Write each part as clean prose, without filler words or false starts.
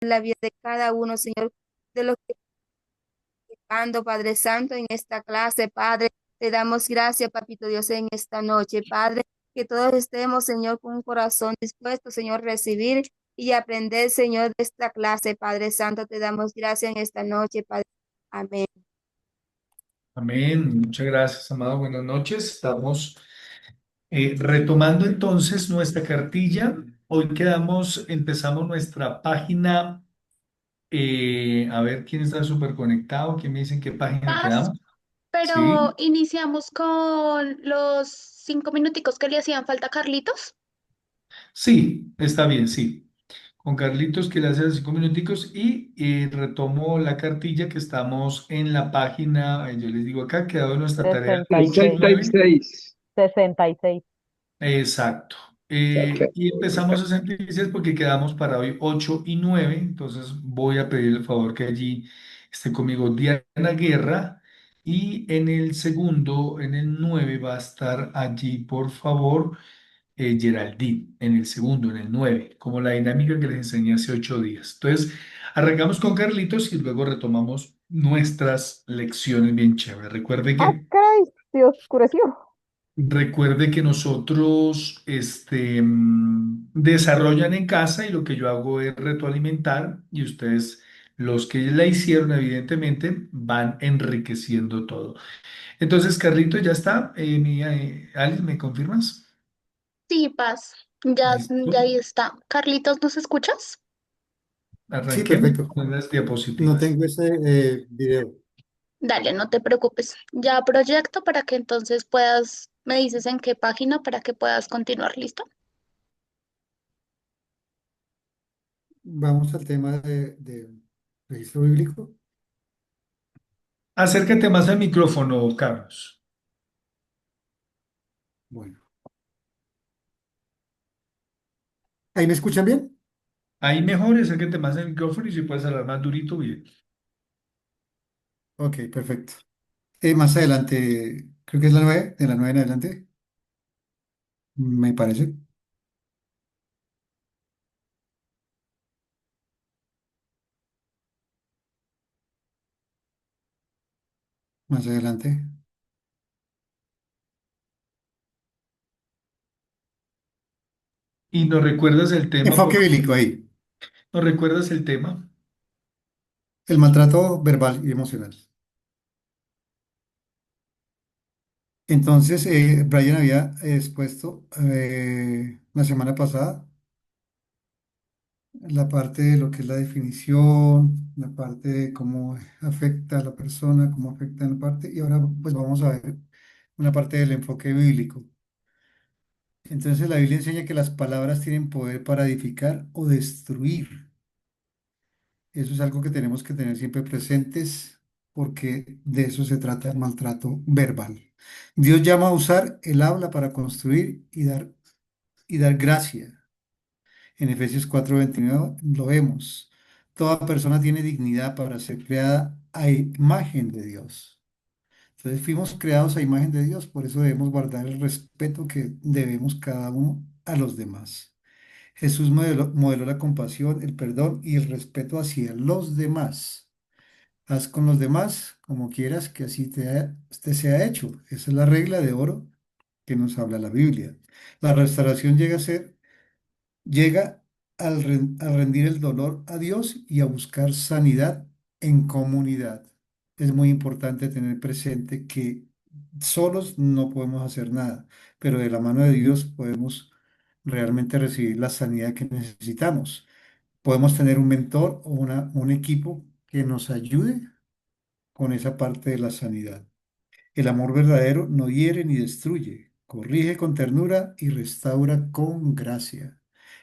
la vida de cada uno, Señor, de los que están dando, Padre Santo, en esta clase, Padre. Te damos gracias, Papito Dios, en esta noche, Padre, que todos estemos, Señor, con un corazón dispuesto, Señor, a recibir y aprender, Señor, de esta clase, Padre Santo. Te damos gracias en esta noche, Padre. Amén. Amén. Muchas gracias, amado. Buenas noches. Estamos retomando entonces nuestra cartilla. Hoy empezamos nuestra página. A ver quién está súper conectado. ¿Quién me dicen qué página Paz, quedamos? pero Sí, iniciamos con los 5 minuticos que le hacían falta a Carlitos. sí, está bien, sí. Con Carlitos que le hace 5 minuticos y retomo la cartilla que estamos en la página. Yo les digo acá, quedado en nuestra tarea sesenta y ocho y seis 9. 66. 66. Exacto. Y Perfecto, empezamos perfecto. 66 porque quedamos para hoy 8 y 9. Entonces voy a pedir el favor que allí esté conmigo Diana Guerra. Y en el segundo, en el 9, va a estar allí, por favor, Geraldine. En el segundo, en el 9, como la dinámica que les enseñé hace 8 días. Entonces, arrancamos con Carlitos y luego retomamos nuestras lecciones bien chéveres. Ah, caray, se oscureció. Recuerde que nosotros desarrollan en casa y lo que yo hago es retroalimentar y ustedes, los que la hicieron, evidentemente, van enriqueciendo todo. Entonces, Carlito, ya está. Alice, ¿me confirmas? Sí, Paz, ya Listo. ahí está. Carlitos, ¿nos escuchas? Sí, Arranquemos perfecto. con las No diapositivas. tengo ese video. Dale, no te preocupes. Ya proyecto para que entonces me dices en qué página para que puedas continuar, ¿listo? Vamos al tema de registro bíblico. Acércate más al micrófono, Carlos. Bueno, ¿ahí me escuchan bien? Ahí mejor, acércate más al micrófono y si puedes hablar más durito, bien. Ok, perfecto. Más adelante, creo que es la 9, de la 9 en adelante, me parece. Más adelante. Y nos recuerdas el tema, Enfoque por favor. bíblico ahí. ¿Nos recuerdas el tema? El maltrato verbal y emocional. Entonces, Brian había expuesto la semana pasada la parte de lo que es la definición, la parte de cómo afecta a la persona, cómo afecta en la parte, y ahora pues vamos a ver una parte del enfoque bíblico. Entonces la Biblia enseña que las palabras tienen poder para edificar o destruir. Eso es algo que tenemos que tener siempre presentes porque de eso se trata el maltrato verbal. Dios llama a usar el habla para construir y dar gracia. En Efesios 4:29 lo vemos. Toda persona tiene dignidad para ser creada a imagen de Dios. Entonces fuimos creados a imagen de Dios, por eso debemos guardar el respeto que debemos cada uno a los demás. Jesús modeló la compasión, el perdón y el respeto hacia los demás. Haz con los demás como quieras que así te sea hecho. Esa es la regla de oro que nos habla la Biblia. La restauración llega al rendir el dolor a Dios y a buscar sanidad en comunidad. Es muy importante tener presente que solos no podemos hacer nada, pero de la mano de Dios podemos realmente recibir la sanidad que necesitamos. Podemos tener un mentor o un equipo que nos ayude con esa parte de la sanidad. El amor verdadero no hiere ni destruye, corrige con ternura y restaura con gracia.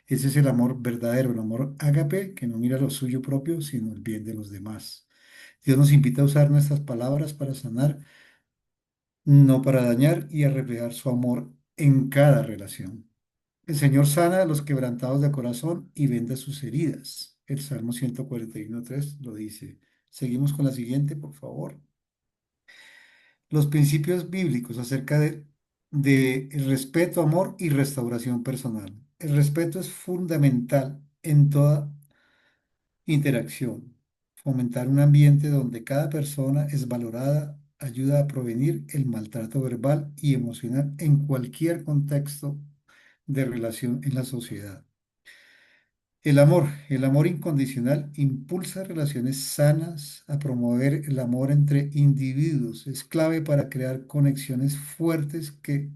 Ese es el amor verdadero, el amor ágape, que no mira lo suyo propio, sino el bien de los demás. Dios nos invita a usar nuestras palabras para sanar, no para dañar y a reflejar su amor en cada relación. El Señor sana a los quebrantados de corazón y venda sus heridas. El Salmo 141:3 lo dice. Seguimos con la siguiente, por favor. Los principios bíblicos acerca de el respeto, amor y restauración personal. El respeto es fundamental en toda Interacción. Fomentar un ambiente donde cada persona es valorada ayuda a prevenir el maltrato verbal y emocional en cualquier contexto de relación en la sociedad. El amor incondicional impulsa relaciones sanas, a promover el amor entre individuos. Es clave para crear conexiones fuertes que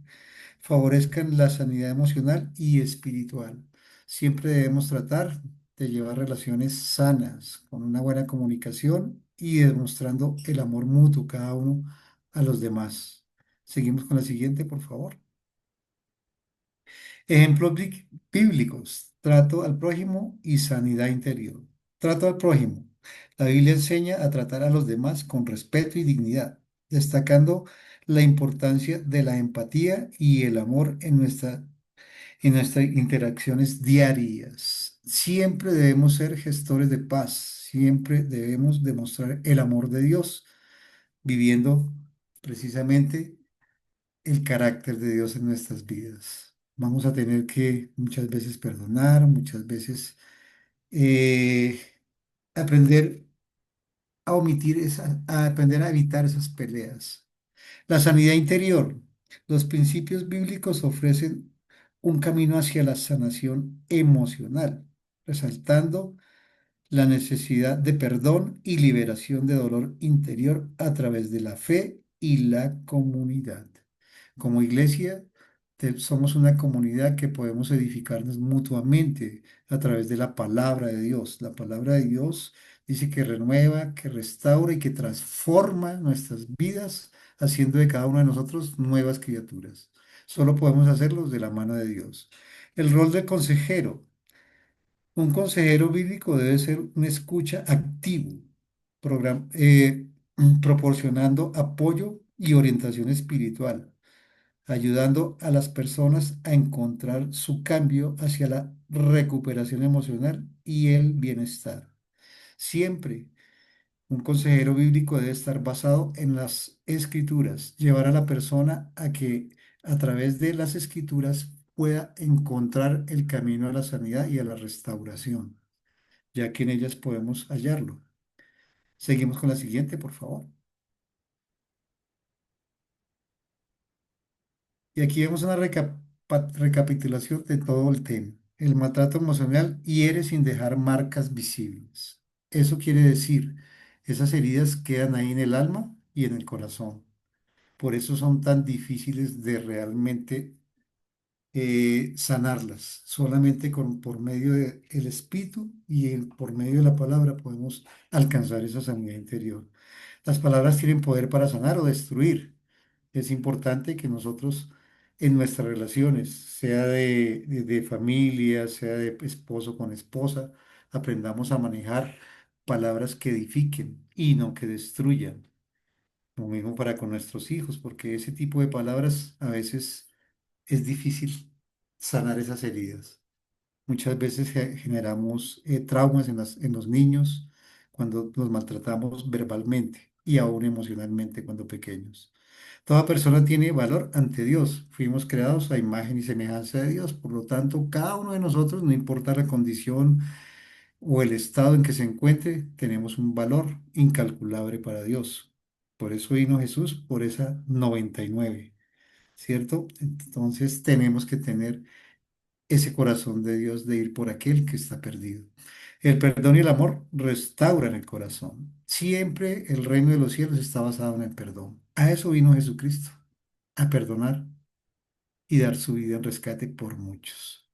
favorezcan la sanidad emocional y espiritual. Siempre debemos tratar de llevar relaciones sanas, con una buena comunicación y demostrando el amor mutuo cada uno a los demás. Seguimos con la siguiente, por favor. Ejemplos bíblicos. Trato al prójimo y sanidad interior. Trato al prójimo. La Biblia enseña a tratar a los demás con respeto y dignidad, destacando la importancia de la empatía y el amor en nuestras interacciones diarias. Siempre debemos ser gestores de paz, siempre debemos demostrar el amor de Dios, viviendo precisamente el carácter de Dios en nuestras vidas. Vamos a tener que muchas veces perdonar, muchas veces eh, aprender a omitir a aprender a evitar esas peleas. La sanidad interior. Los principios bíblicos ofrecen un camino hacia la sanación emocional, resaltando la necesidad de perdón y liberación de dolor interior a través de la fe y la comunidad. Como iglesia, somos una comunidad que podemos edificarnos mutuamente a través de la palabra de Dios. La palabra de Dios dice que renueva, que restaura y que transforma nuestras vidas, haciendo de cada uno de nosotros nuevas criaturas. Solo podemos hacerlo de la mano de Dios. El rol del consejero. Un consejero bíblico debe ser un escucha activo, program- eh, proporcionando apoyo y orientación espiritual, ayudando a las personas a encontrar su cambio hacia la recuperación emocional y el bienestar. Siempre un consejero bíblico debe estar basado en las escrituras, llevar a la persona a que a través de las escrituras pueda encontrar el camino a la sanidad y a la restauración, ya que en ellas podemos hallarlo. Seguimos con la siguiente, por favor. Y aquí vemos una recapitulación de todo el tema. El maltrato emocional hiere sin dejar marcas visibles. Eso quiere decir, esas heridas quedan ahí en el alma y en el corazón. Por eso son tan difíciles de realmente sanarlas. Solamente por medio del espíritu y por medio de la palabra podemos alcanzar esa sanidad interior. Las palabras tienen poder para sanar o destruir. Es importante que nosotros en nuestras relaciones, sea de familia, sea de esposo con esposa, aprendamos a manejar palabras que edifiquen y no que destruyan. Lo mismo para con nuestros hijos, porque ese tipo de palabras a veces es difícil sanar esas heridas. Muchas veces generamos traumas en los niños cuando los maltratamos verbalmente y aún emocionalmente cuando pequeños. Toda persona tiene valor ante Dios. Fuimos creados a imagen y semejanza de Dios. Por lo tanto, cada uno de nosotros, no importa la condición o el estado en que se encuentre, tenemos un valor incalculable para Dios. Por eso vino Jesús, por esa 99, ¿cierto? Entonces tenemos que tener ese corazón de Dios de ir por aquel que está perdido. El perdón y el amor restauran el corazón. Siempre el reino de los cielos está basado en el perdón. A eso vino Jesucristo, a perdonar y dar su vida en rescate por muchos.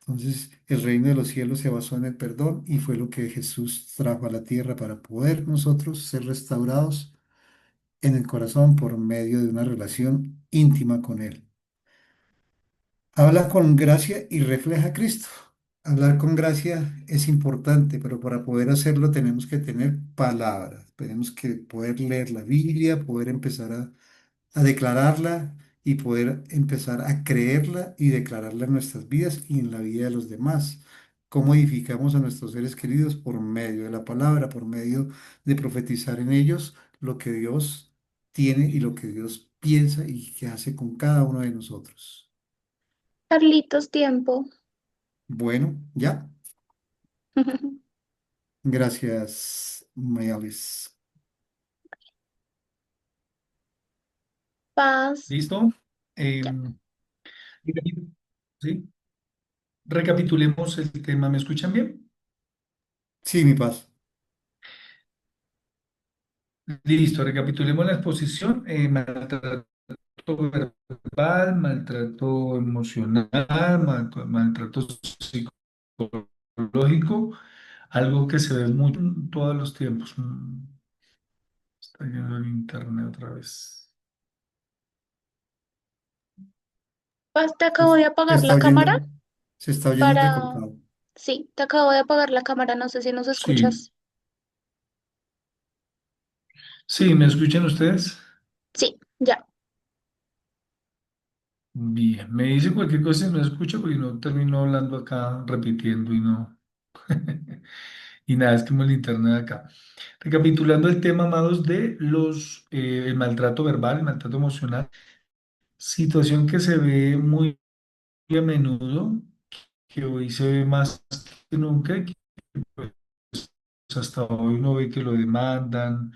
Entonces, el reino de los cielos se basó en el perdón y fue lo que Jesús trajo a la tierra para poder nosotros ser restaurados en el corazón por medio de una relación íntima con Él. Habla con gracia y refleja a Cristo. Hablar con gracia es importante, pero para poder hacerlo tenemos que tener palabras, tenemos que poder leer la Biblia, poder empezar a declararla y poder empezar a creerla y declararla en nuestras vidas y en la vida de los demás. ¿Cómo edificamos a nuestros seres queridos? Por medio de la palabra, por medio de profetizar en ellos lo que Dios tiene y lo que Dios piensa y que hace con cada uno de nosotros. Carlitos, tiempo. Bueno, ya. Gracias, Mayalis. Paz. ¿Listo? Ya. Em, ¿Sí? Recapitulemos el tema. ¿Me escuchan bien? Sí, mi paz. Listo, recapitulemos la exposición. Maltrato verbal, maltrato emocional, maltrato psicológico, algo que se ve mucho en todos los tiempos. Está yendo el internet otra vez. Paz, te Se, acabo de se apagar está la cámara oyendo, se está oyendo para... entrecortado. Sí, te acabo de apagar la cámara, no sé si nos Sí, escuchas. sí, ¿me escuchan ustedes? Sí, ya. Bien, me dice cualquier cosa y no escucho porque no termino hablando acá, repitiendo y no. Y nada, es como el internet acá. Recapitulando el tema, amados, de el maltrato verbal, el maltrato emocional, situación que se ve muy a menudo, que hoy se ve más que nunca, y que pues, hasta hoy uno ve que lo demandan,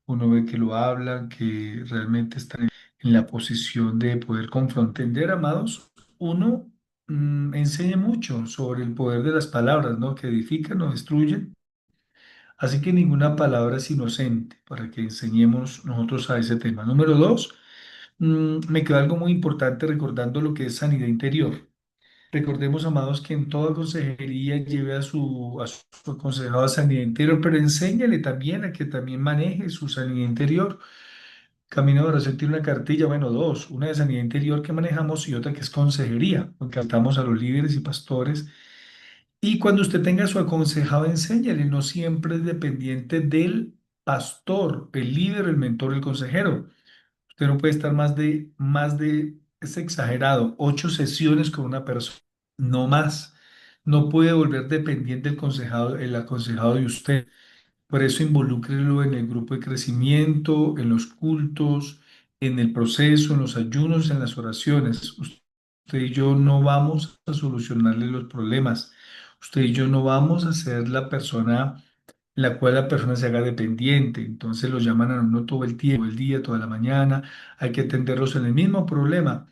uno ve que lo hablan, que realmente están en la posición de poder confrontar. Entender, amados, uno enseña mucho sobre el poder de las palabras, ¿no? Que edifican o destruyen. Así que ninguna palabra es inocente para que enseñemos nosotros a ese tema. Número dos, me quedó algo muy importante recordando lo que es sanidad interior. Recordemos, amados, que en toda consejería lleve a su aconsejado a sanidad interior, pero enséñale también a que también maneje su sanidad interior. Camino de Oración tiene una cartilla, bueno, dos, una de sanidad interior que manejamos y otra que es consejería, porque tratamos a los líderes y pastores. Y cuando usted tenga su aconsejado, enséñale, no siempre es dependiente del pastor, el líder, el mentor, el consejero. Usted no puede estar es exagerado, 8 sesiones con una persona, no más. No puede volver dependiente el aconsejado de usted. Por eso involúcrelo en el grupo de crecimiento, en los cultos, en el proceso, en los ayunos, en las oraciones. Usted y yo no vamos a solucionarle los problemas. Usted y yo no vamos a ser la persona la cual la persona se haga dependiente. Entonces lo llaman a uno todo el tiempo, el día, toda la mañana. Hay que atenderlos en el mismo problema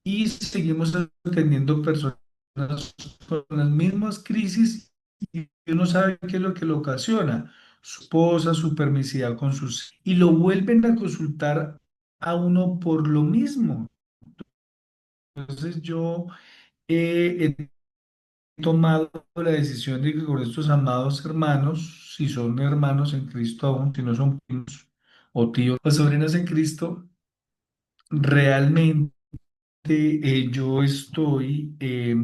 y seguimos atendiendo personas con las mismas crisis y uno sabe qué es lo que lo ocasiona, su esposa, su permisividad con sus y lo vuelven a consultar a uno por lo mismo. Entonces yo he tomado la decisión de que con estos amados hermanos, si son hermanos en Cristo aún, si no son primos o tíos o sobrinos en Cristo, realmente yo estoy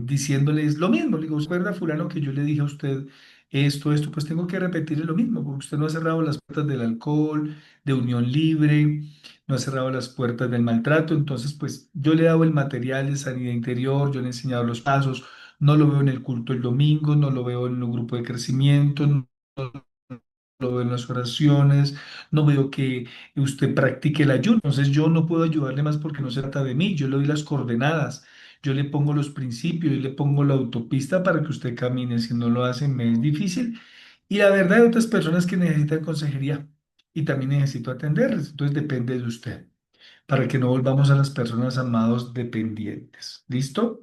diciéndoles lo mismo. Le digo, ¿recuerda fulano que yo le dije a usted esto? Pues tengo que repetirle lo mismo, porque usted no ha cerrado las puertas del alcohol, de unión libre, no ha cerrado las puertas del maltrato. Entonces, pues yo le he dado el material de sanidad interior, yo le he enseñado los pasos, no lo veo en el culto el domingo, no lo veo en el grupo de crecimiento, no lo veo en las oraciones, no veo que usted practique el ayuno. Entonces yo no puedo ayudarle más porque no se trata de mí. Yo le doy las coordenadas, yo le pongo los principios, y le pongo la autopista para que usted camine. Si no lo hace, me es difícil. Y la verdad hay otras personas que necesitan consejería y también necesito atenderles. Entonces depende de usted, para que no volvamos a las personas amados dependientes. ¿Listo?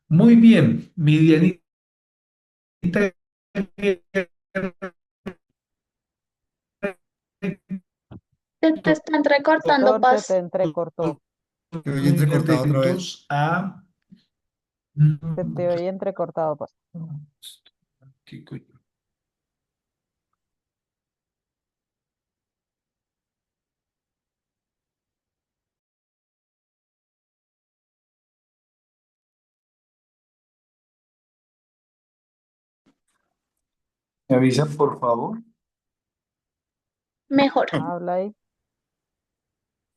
Muy bien, mi Dianita. Te están recortando, Pastor, se te Paz. entrecortó. Se oye entrecortado otra vez. Atentos a... Se te oye entrecortado, pastor. ¿Qué coño? ¿Me avisa, por favor? Mejor. Habla ahí.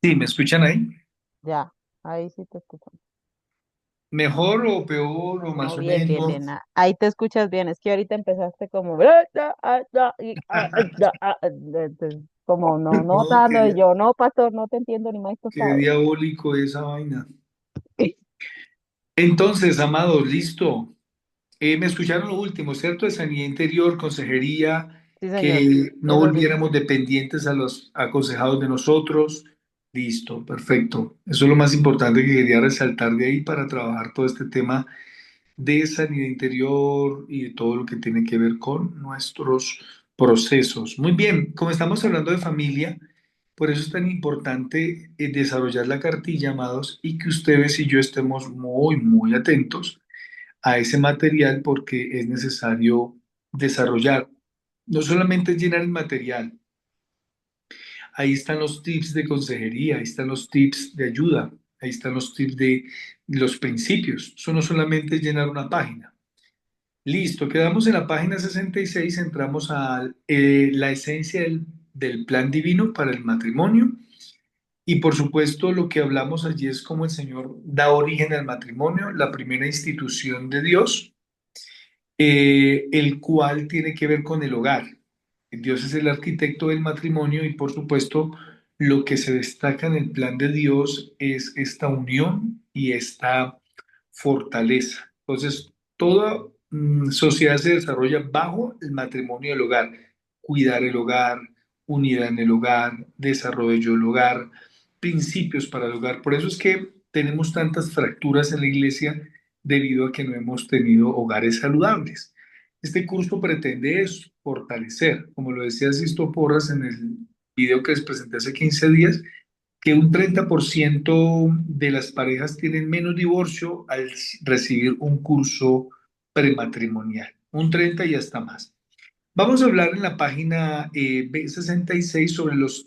Sí, ¿me escuchan ahí? Ya, ahí sí te escucho. ¿Mejor o peor o No, más o bien, bien, menos? bien. Ahí te escuchas bien. Es que ahorita empezaste como... Como no, No, notando. Y yo, no, pastor, no te entiendo ni más qué tostado. diabólico esa vaina. Entonces, amados, listo. Me escucharon lo último, ¿cierto? De sanidad interior, consejería Sí, señor. que no Eso sí. volviéramos dependientes a los aconsejados de nosotros. Listo, perfecto. Eso es lo más importante que quería resaltar de ahí para trabajar todo este tema de sanidad interior y de todo lo que tiene que ver con nuestros procesos. Muy bien, como estamos hablando de familia, por eso es tan importante desarrollar la cartilla, amados, y que ustedes y yo estemos muy, muy atentos a ese material porque es necesario desarrollar. No solamente es llenar el material, ahí están los tips de consejería, ahí están los tips de ayuda, ahí están los tips de los principios. Eso no solamente es llenar una página. Listo, quedamos en la página 66, entramos a la esencia del plan divino para el matrimonio y por supuesto lo que hablamos allí es cómo el Señor da origen al matrimonio, la primera institución de Dios, el cual tiene que ver con el hogar. Dios es el arquitecto del matrimonio y por supuesto lo que se destaca en el plan de Dios es esta unión y esta fortaleza. Entonces, toda sociedad se desarrolla bajo el matrimonio del hogar, cuidar el hogar, unidad en el hogar, desarrollo del hogar, principios para el hogar. Por eso es que tenemos tantas fracturas en la iglesia debido a que no hemos tenido hogares saludables. Este curso pretende es fortalecer, como lo decía Sisto Porras en el video que les presenté hace 15 días, que un 30% de las parejas tienen menos divorcio al recibir un curso prematrimonial. Un 30 y hasta más. Vamos a hablar en la página B66 sobre los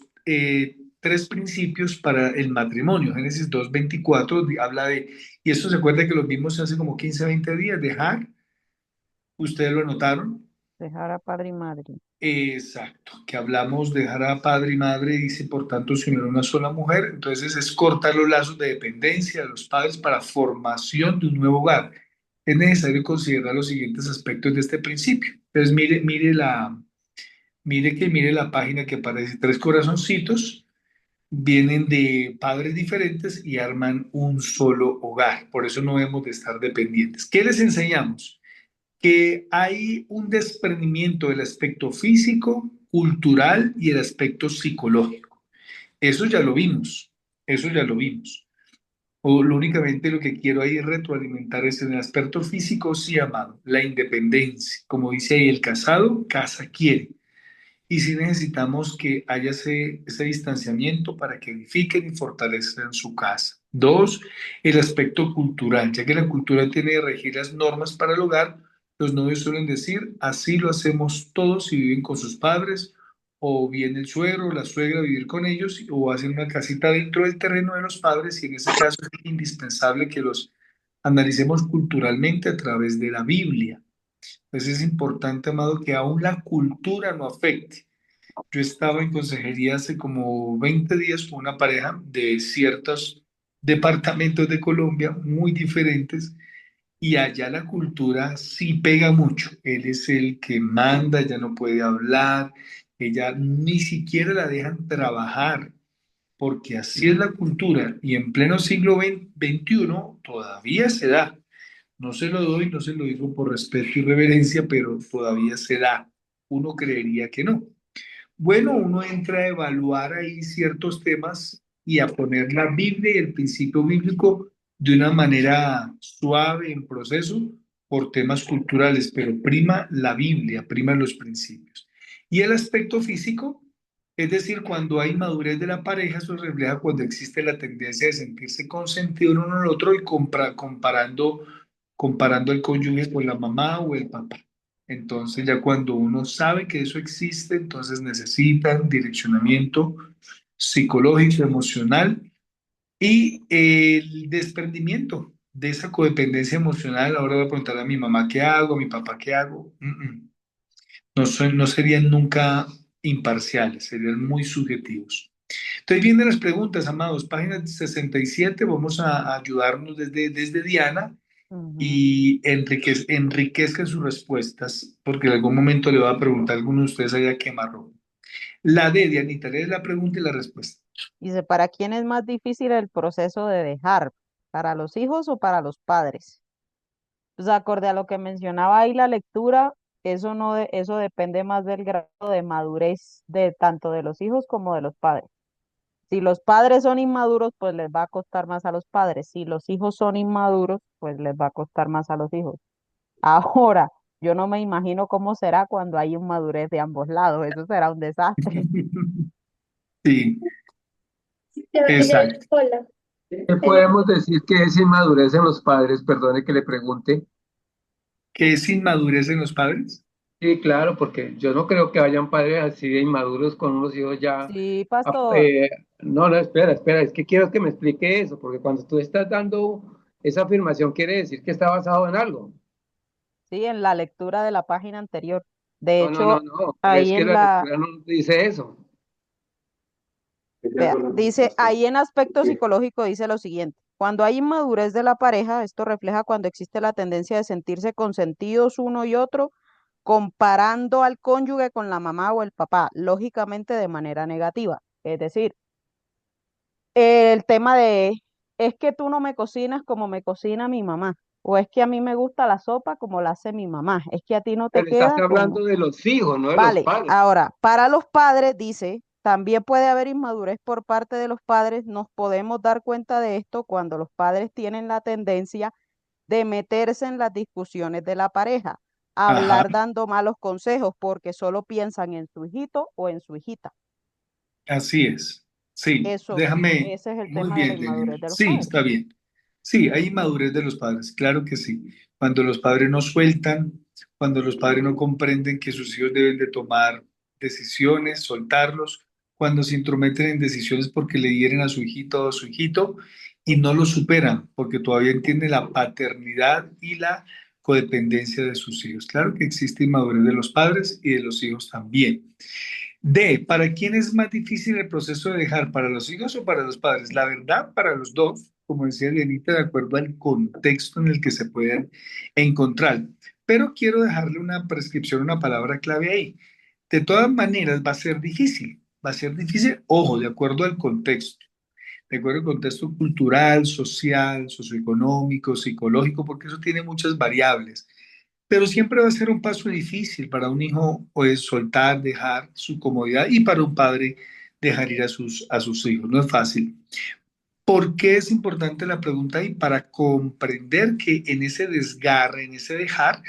tres principios para el matrimonio. Génesis 2:24 habla de, y esto se acuerda que lo vimos hace como 15 20 días, dejar, ustedes lo anotaron. Dejar a padre y madre. Exacto, que hablamos de dejar a padre y madre, dice, por tanto, se unió una sola mujer, entonces es cortar los lazos de dependencia de los padres para formación de un nuevo hogar. Es necesario considerar los siguientes aspectos de este principio. Entonces, mire la página que aparece, tres corazoncitos, vienen de padres diferentes y arman un solo hogar, por eso no debemos de estar dependientes. ¿Qué les enseñamos? Que hay un desprendimiento del aspecto físico, cultural y el aspecto psicológico. Eso ya lo vimos, eso ya lo vimos. O lo únicamente lo que quiero ahí retroalimentar es en el aspecto físico, sí, amado, la independencia. Como dice ahí, el casado, casa quiere. Y sí necesitamos que haya ese distanciamiento para que edifiquen y fortalezcan su casa. Dos, el aspecto cultural, ya que la cultura tiene que regir las normas para el hogar, los novios suelen decir, así lo hacemos todos si viven con sus padres, o bien el suegro o la suegra vivir con ellos, o hacen una casita dentro del terreno de los padres, y en ese caso es indispensable que los analicemos culturalmente a través de la Biblia. Entonces es importante, amado, que aún la cultura no afecte. Yo estaba en consejería hace como 20 días con una pareja de ciertos departamentos de Colombia muy diferentes y allá la cultura sí pega mucho. Él es el que manda, ella no puede hablar, ella ni siquiera la dejan trabajar porque así es la cultura y en pleno siglo XXI todavía se da. No se lo doy, no se lo digo por respeto y reverencia, pero todavía se da. Uno creería que no. Bueno, uno entra a evaluar ahí ciertos temas y a poner la Biblia y el principio bíblico de una manera suave en proceso por temas culturales, pero prima la Biblia, prima los principios. Y el aspecto físico, es decir, cuando hay madurez de la pareja, eso refleja cuando existe la tendencia de sentirse consentido uno en el otro y comparando el cónyuge con la mamá o el papá. Entonces ya cuando uno sabe que eso existe, entonces necesitan direccionamiento psicológico, emocional y el desprendimiento de esa codependencia emocional. Ahora voy a preguntar a mi mamá qué hago, a mi papá qué hago. No serían nunca imparciales, serían muy subjetivos. Entonces vienen las preguntas, amados. Página 67, vamos a ayudarnos desde Diana Ujú. y enriquezcan sus respuestas, porque en algún momento le va a preguntar a alguno de ustedes allá qué marrón. La D, Dianita, lee la pregunta y la respuesta. Dice, ¿para quién es más difícil el proceso de dejar? ¿Para los hijos o para los padres? Pues acorde a lo que mencionaba ahí la lectura, eso no eso depende más del grado de madurez de tanto de los hijos como de los padres. Si los padres son inmaduros, pues les va a costar más a los padres. Si los hijos son inmaduros, pues les va a costar más a los hijos. Ahora, yo no me imagino cómo será cuando hay inmadurez de ambos lados. Eso será un desastre. Sí, Ya, ya, exacto. hola. ¿Qué podemos decir que es inmadurez en los padres? Perdone que le pregunte. ¿Qué es inmadurez en los padres? Sí, claro, porque yo no creo que hayan padres así de inmaduros con unos hijos ya. Sí, ah, pastor. eh, no, no, espera, es que quiero que me explique eso, porque cuando tú estás dando esa afirmación quiere decir que está basado en algo. Sí, en la lectura de la página anterior. De No, no, no, hecho, no, pero es ahí que en la la, lectura no dice eso. vea, dice, ahí en aspecto psicológico dice lo siguiente. Cuando hay inmadurez de la pareja, esto refleja cuando existe la tendencia de sentirse consentidos uno y otro, comparando al cónyuge con la mamá o el papá, lógicamente de manera negativa. Es decir, el tema de, es que tú no me cocinas como me cocina mi mamá, o es que a mí me gusta la sopa como la hace mi mamá, es que a ti no te Pero estás queda como... hablando de los hijos, no de los Vale, padres. ahora, para los padres, dice, también puede haber inmadurez por parte de los padres. Nos podemos dar cuenta de esto cuando los padres tienen la tendencia de meterse en las discusiones de la pareja, Ajá, hablar dando malos consejos porque solo piensan en su hijito o en su hijita. así es. Sí, Eso, déjame, ese es el muy tema de la bien, inmadurez Daniel. de los Sí, padres. está bien. Sí, hay inmadurez de los padres, claro que sí. Cuando los padres no sueltan, cuando los padres no comprenden que sus hijos deben de tomar decisiones, soltarlos, cuando se intrometen en decisiones porque le hieren a su hijito o a su hijito y no lo superan porque todavía entienden la paternidad y la codependencia de sus hijos. Claro que existe inmadurez de los padres y de los hijos también. D, ¿para quién es más difícil el proceso de dejar? ¿Para los hijos o para los padres? La verdad, para los dos, como decía Dianita, de acuerdo al contexto en el que se puedan encontrar. Pero quiero dejarle una prescripción, una palabra clave ahí. De todas maneras, va a ser difícil, ojo, de acuerdo al contexto, de acuerdo al contexto cultural, social, socioeconómico, psicológico, porque eso tiene muchas variables. Pero siempre va a ser un paso difícil para un hijo, pues soltar, dejar su comodidad y para un padre dejar ir a sus hijos. No es fácil. ¿Por qué es importante la pregunta ahí? Para comprender que en ese desgarre, en ese dejar,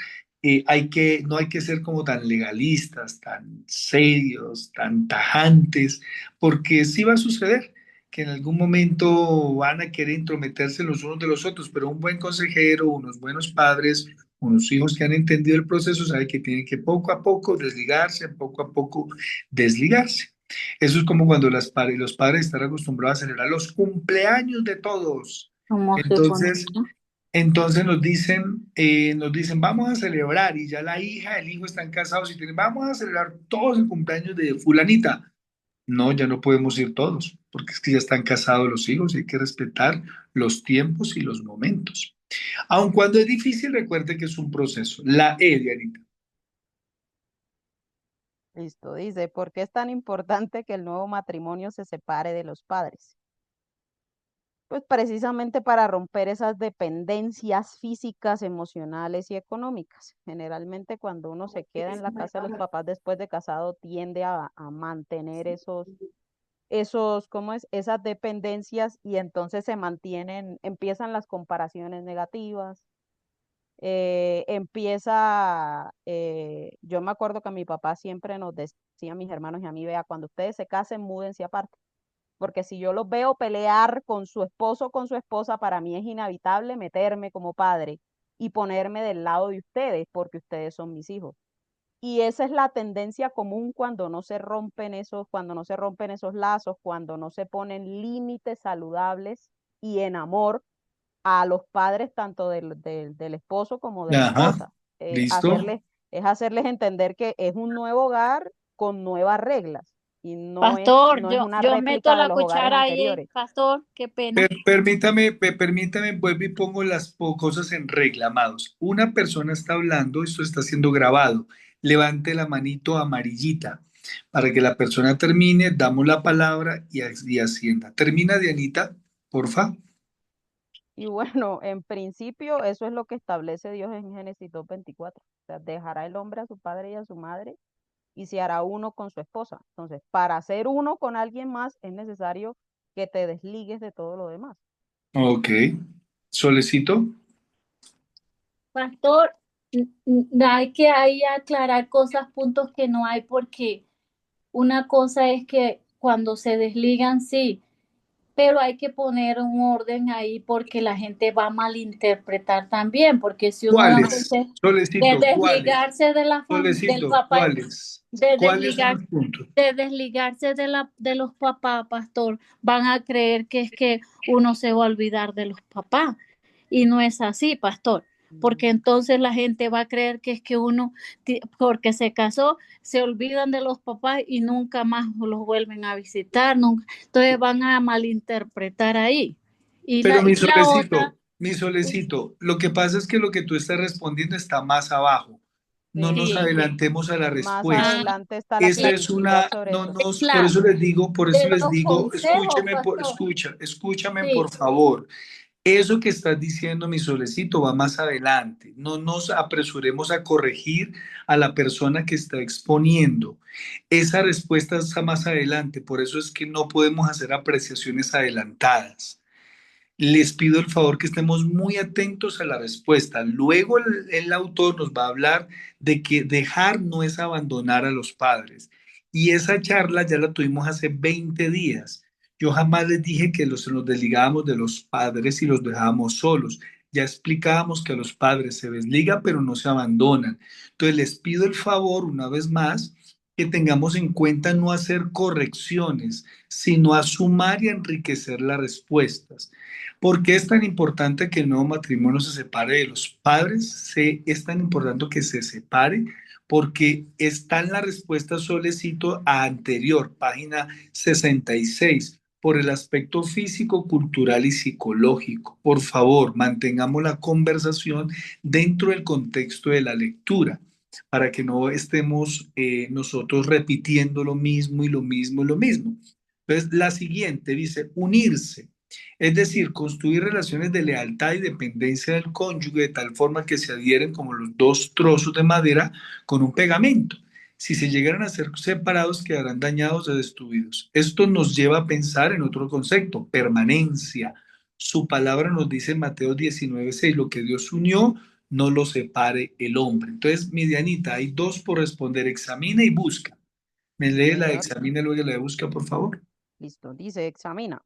no hay que ser como tan legalistas, tan serios, tan tajantes, porque sí va a suceder que en algún momento van a querer intrometerse los unos de los otros, pero un buen consejero, unos buenos padres, unos hijos que han entendido el proceso, saben que tienen que poco a poco desligarse, poco a poco desligarse. Eso es como cuando los padres están acostumbrados a celebrar los cumpleaños de todos. ¿Cómo se Entonces, conecta? entonces nos dicen, vamos a celebrar y ya la hija, el hijo están casados y tienen, vamos a celebrar todos el cumpleaños de fulanita. No, ya no podemos ir todos, porque es que ya están casados los hijos y hay que respetar los tiempos y los momentos. Aun cuando es difícil, recuerde que es un proceso. La E, Dianita. Listo, dice, ¿por qué es tan importante que el nuevo matrimonio se separe de los padres? Pues precisamente para romper esas dependencias físicas, emocionales y económicas. Generalmente cuando uno se queda en la casa de los papás después de casado tiende a mantener ¿cómo es? Esas dependencias y entonces se mantienen, empiezan las comparaciones negativas, yo me acuerdo que mi papá siempre nos decía a mis hermanos y a mí, vea, cuando ustedes se casen, múdense aparte, porque si yo los veo pelear con su esposo o con su esposa, para mí es inevitable meterme como padre y ponerme del lado de ustedes, porque ustedes son mis hijos. Y esa es la tendencia común cuando no se rompen cuando no se rompen esos lazos, cuando no se ponen límites saludables y en amor a los padres tanto del esposo como de la Ajá, esposa. ¿listo? Es hacerles entender que es un nuevo hogar con nuevas reglas y Pastor, no es una yo meto réplica de la los hogares cuchara ahí, anteriores. pastor, qué pena. Permítame, vuelvo y pongo las cosas en regla, amados. Una persona está hablando, esto está siendo grabado. Levante la manito amarillita para que la persona termine, damos la palabra y ascienda. Termina, Dianita, porfa. Y bueno, en principio eso es lo que establece Dios en Génesis 2:24. O sea, dejará el hombre a su padre y a su madre y se hará uno con su esposa. Entonces, para ser uno con alguien más es necesario que te desligues de todo lo demás. Ok. Solecito. Pastor, hay que ahí aclarar cosas, puntos que no hay, porque una cosa es que cuando se desligan, sí, pero hay que poner un orden ahí porque la gente va a malinterpretar también, porque si uno ¿Cuáles? dice de Solecito, ¿cuáles? desligarse de del Solecito, papá, ¿cuáles? de ¿Cuáles son desligar, los puntos? de desligarse de los papás, pastor, van a creer que es que uno se va a olvidar de los papás. Y no es así, pastor, porque entonces la gente va a creer que es que uno, porque se casó, se olvidan de los papás y nunca más los vuelven a visitar, nunca. Entonces van a malinterpretar ahí. Pero Y la otra, mi solecito, lo que pasa es que lo que tú estás respondiendo está más abajo. No Sí, nos sí, adelantemos a la más respuesta. adelante está la Esa es credibilidad una, sobre no eso. nos, la, por eso de les los digo, consejos, pastor, escúchame sí, por favor. Eso que estás diciendo, mi solecito, va más adelante. No nos apresuremos a corregir a la persona que está exponiendo. Esa respuesta está más adelante, por eso es que no podemos hacer apreciaciones adelantadas. Les pido el favor que estemos muy atentos a la respuesta. Luego el autor nos va a hablar de que dejar no es abandonar a los padres. Y esa charla ya la tuvimos hace 20 días. Yo jamás les dije que nos desligábamos de los padres y los dejábamos solos. Ya explicábamos que a los padres se desliga, pero no se abandonan. Entonces les pido el favor, una vez más, que tengamos en cuenta no hacer correcciones, sino a sumar y enriquecer las respuestas. ¿Por qué es tan importante que el nuevo matrimonio se separe de los padres? Es tan importante que se separe porque está en la respuesta solecito a anterior, página 66, por el aspecto físico, cultural y psicológico. Por favor, mantengamos la conversación dentro del contexto de la lectura para que no estemos nosotros repitiendo lo mismo y lo mismo y lo mismo. Entonces, la siguiente dice unirse. Es decir, construir relaciones de lealtad y dependencia del cónyuge de tal forma que se adhieren como los dos trozos de madera con un pegamento. Si se llegaran a ser separados, quedarán dañados o destruidos. Esto nos lleva a pensar en otro concepto, permanencia. Su palabra nos dice en Mateo 19:6, lo que Dios unió, no lo separe el hombre. Entonces, mi Dianita, hay dos por responder, examina y busca. ¿Me Sí, lee la de señor. examina y luego la de busca, por favor? Listo. Dice, examina.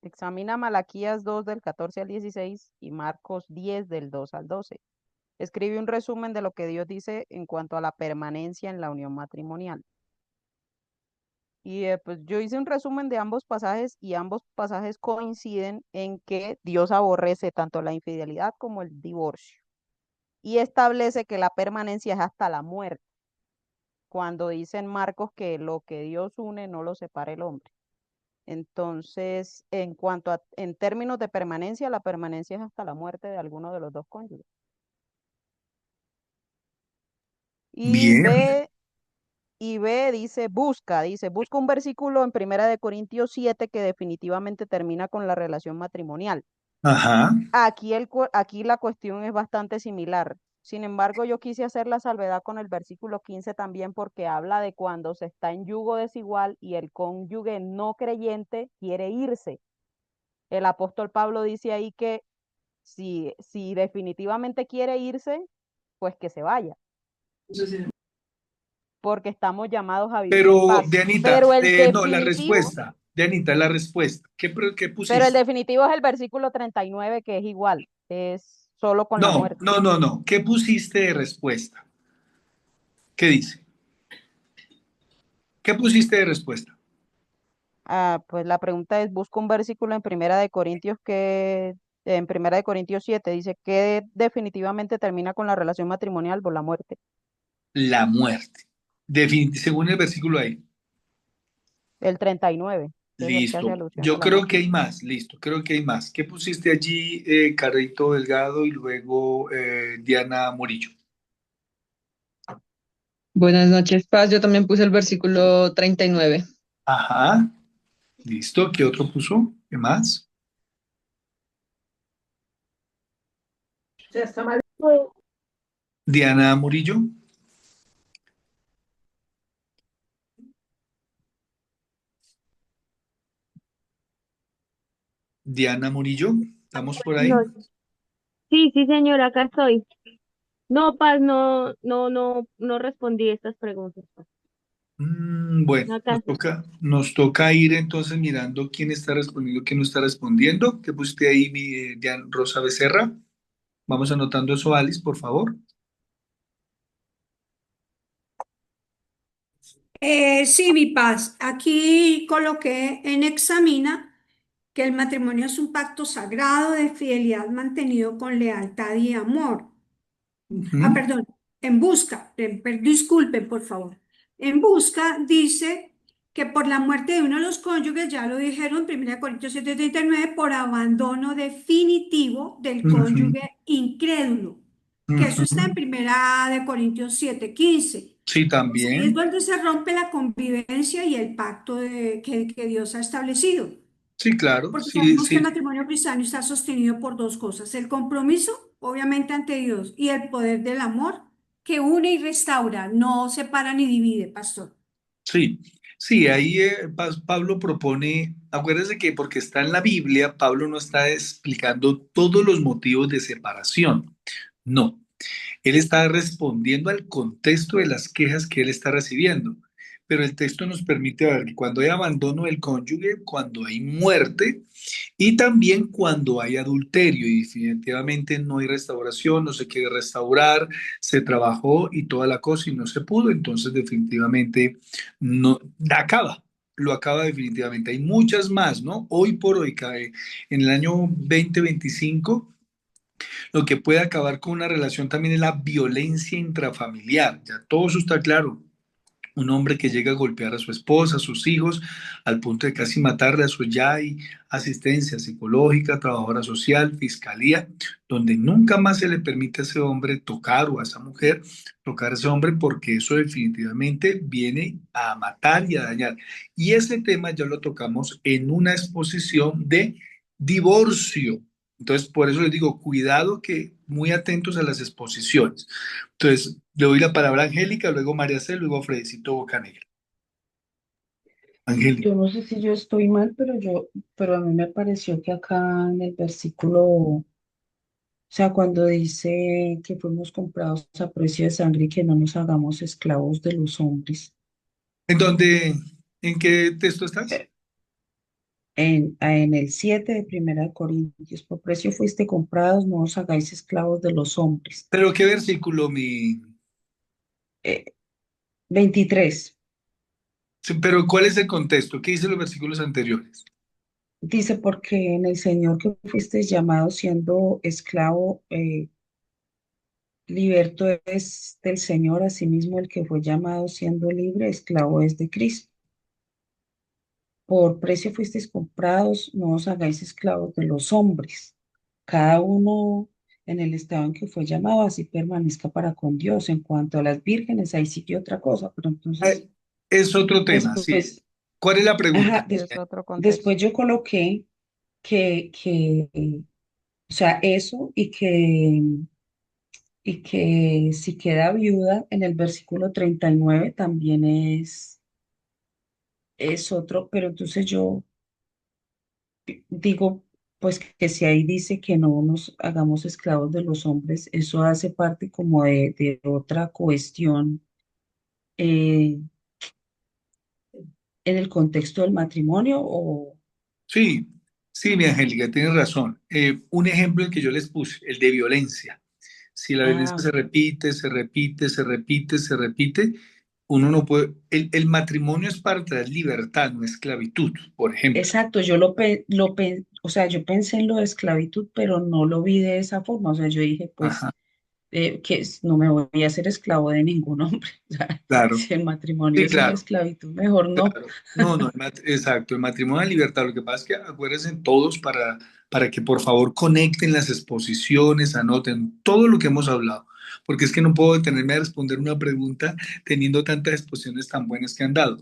Examina Malaquías 2 del 14 al 16 y Marcos 10 del 2 al 12. Escribe un resumen de lo que Dios dice en cuanto a la permanencia en la unión matrimonial. Y pues yo hice un resumen de ambos pasajes y ambos pasajes coinciden en que Dios aborrece tanto la infidelidad como el divorcio y establece que la permanencia es hasta la muerte, cuando dice en Marcos que lo que Dios une no lo separa el hombre. Entonces, en términos de permanencia, la permanencia es hasta la muerte de alguno de los dos cónyuges. Y Bien. B, dice, busca un versículo en Primera de Corintios 7 que definitivamente termina con la relación matrimonial. Ajá. Aquí la cuestión es bastante similar. Sin embargo, yo quise hacer la salvedad con el versículo 15 también porque habla de cuando se está en yugo desigual y el cónyuge no creyente quiere irse. El apóstol Pablo dice ahí que si definitivamente quiere irse, pues que se vaya, porque estamos llamados a vivir en Pero, paz. Dianita, Pero el no, la definitivo, respuesta. Dianita, la respuesta. ¿Qué pero el pusiste? definitivo es el versículo 39 que es igual, es solo con la No, muerte. no, no, no. ¿Qué pusiste de respuesta? ¿Qué dice? ¿Qué pusiste de respuesta? Pues la pregunta es, busca un versículo en Primera de Corintios 7 dice que definitivamente termina con la relación matrimonial por la muerte. La muerte. Según el versículo ahí. El 39 que es el que hace Listo. alusión a Yo la creo muerte. que hay más. Listo. Creo que hay más. ¿Qué pusiste allí, Carrito Delgado y luego Diana Morillo? Buenas noches, Paz. Yo también puse el versículo 39. Ajá. Listo. ¿Qué otro puso? ¿Qué más? Diana Murillo. Diana Murillo, ¿estamos por ahí? No, sí, sí, señora, acá estoy. No, Paz, no respondí estas preguntas, Paz. Bueno, Acá, nos toca ir entonces mirando quién está respondiendo, quién no está respondiendo. ¿Qué pusiste ahí, Diana Rosa Becerra? Vamos anotando eso, Alice, por favor. Sí, mi paz. Aquí coloqué en Examina que el matrimonio es un pacto sagrado de fidelidad mantenido con lealtad y amor. Ujú, Perdón, en busca, disculpen por favor. En busca dice que por la muerte de uno de los cónyuges, ya lo dijeron, 1 Corintios 7:39, por abandono definitivo del ujú, cónyuge incrédulo, que eso está en ujú. 1 Corintios 7:15. Sí, Pues ahí es también. donde se rompe la convivencia y el pacto que Dios ha establecido. Sí, claro. Porque Sí, sabemos que el sí, matrimonio cristiano está sostenido por dos cosas: el compromiso, obviamente, ante Dios, y el poder del amor, que une y restaura, no separa ni divide, pastor. sí. Sí, ahí Pablo propone, acuérdense que porque está en la Biblia, Pablo no está explicando todos los motivos de separación. No. Él está respondiendo al contexto de las quejas que él está recibiendo. Pero el texto nos permite ver que cuando hay abandono del cónyuge, cuando hay muerte y también cuando hay adulterio y definitivamente no hay restauración, no se quiere restaurar, se trabajó y toda la cosa y no se pudo, entonces definitivamente no acaba. Lo acaba definitivamente. Hay muchas más, ¿no? Hoy por hoy, cae en el año 2025 lo que puede acabar con una relación también es la violencia intrafamiliar. Ya todo eso está claro. Un hombre que llega a golpear a su esposa, a sus hijos, al punto de casi matarle. A su ya hay asistencia psicológica, trabajadora social, fiscalía, donde nunca más se le permite a ese hombre tocar o a esa mujer tocar a ese hombre porque eso definitivamente viene a matar y a dañar. Y ese tema ya lo tocamos en una exposición de divorcio. Entonces, por eso les digo, cuidado que muy atentos a las exposiciones. Entonces, le doy la palabra a Angélica, luego María C, luego a Fredecito Bocanegra. Angélica. Yo no sé si yo estoy mal, pero a mí me pareció que acá en el versículo, o sea, cuando dice que fuimos comprados a precio de sangre y que no nos hagamos esclavos de los hombres, ¿En dónde, en qué texto estás? eh, en el 7 de Primera de Corintios, por precio fuiste comprados, no os hagáis esclavos de los hombres. Pero qué versículo, mi... Eh, 23 Sí, pero ¿cuál es el contexto? ¿Qué dicen los versículos anteriores? dice, porque en el Señor que fuiste llamado siendo esclavo, liberto es del Señor, asimismo el que fue llamado siendo libre, esclavo es de Cristo. Por precio fuisteis comprados, no os hagáis esclavos de los hombres. Cada uno en el estado en que fue llamado, así permanezca para con Dios. En cuanto a las vírgenes, ahí sí que otra cosa, pero entonces Es otro tema, sí. después, ¿Cuál es la ajá, pregunta? Sí, es otro después contexto. yo coloqué que, o sea, eso y que si queda viuda en el versículo 39 también es otro, pero entonces yo digo, pues que si ahí dice que no nos hagamos esclavos de los hombres, eso hace parte como de otra cuestión eh, en el contexto del matrimonio o Sí, sí, mi Angélica, tienes razón. Un ejemplo el que yo les puse, el de violencia. Si la violencia se ok. repite, se repite, se repite, se repite, uno no puede... El matrimonio es para traer libertad, no esclavitud, por ejemplo. Exacto, o sea, yo pensé en lo de esclavitud, pero no lo vi de esa forma. O sea, yo dije, pues, Ajá, no me voy a hacer esclavo de ningún hombre. O sea, claro. si el matrimonio Sí, es una claro. esclavitud, mejor no. Claro. No, no, exacto, el matrimonio de libertad. Lo que pasa es que acuérdense todos para que por favor conecten las exposiciones, anoten todo lo que hemos hablado, porque es que no puedo detenerme a responder una pregunta teniendo tantas exposiciones tan buenas que han dado.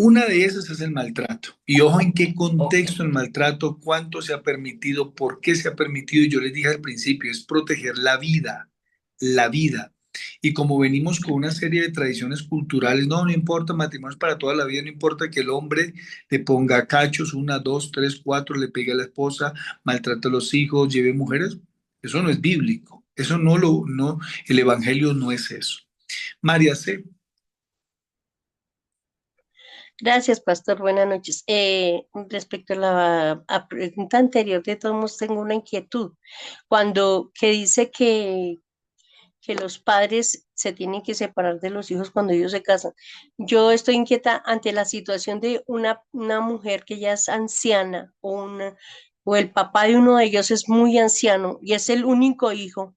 Una de esas es el maltrato. Y ojo en qué contexto el maltrato, cuánto se ha permitido, por qué se ha permitido. Yo les dije al principio, es proteger la vida, la vida. Y como venimos con una serie de tradiciones culturales, no, no importa, matrimonio es para toda la vida, no importa que el hombre le ponga cachos, una, dos, tres, cuatro, le pegue a la esposa, maltrate a los hijos, lleve mujeres. Eso no es bíblico. Eso no, el evangelio no es eso. María C. Gracias, pastor. Buenas noches. Respecto a la pregunta anterior, de todos modos tengo una inquietud. Cuando que dice que los padres se tienen que separar de los hijos cuando ellos se casan. Yo estoy inquieta ante la situación de una mujer que ya es anciana o el papá de uno de ellos es muy anciano y es el único hijo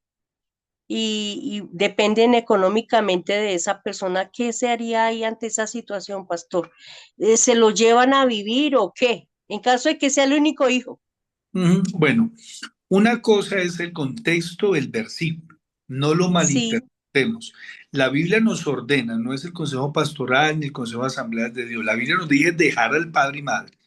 y dependen económicamente de esa persona. ¿Qué se haría ahí ante esa situación, pastor? ¿Se lo llevan a vivir o qué? En caso de que sea el único hijo. Bueno, una cosa es el contexto del versículo, no lo Sí, malinterpretemos. La Biblia nos ordena, no es el consejo pastoral ni el consejo de asambleas de Dios. La Biblia nos dice dejar al padre y madre.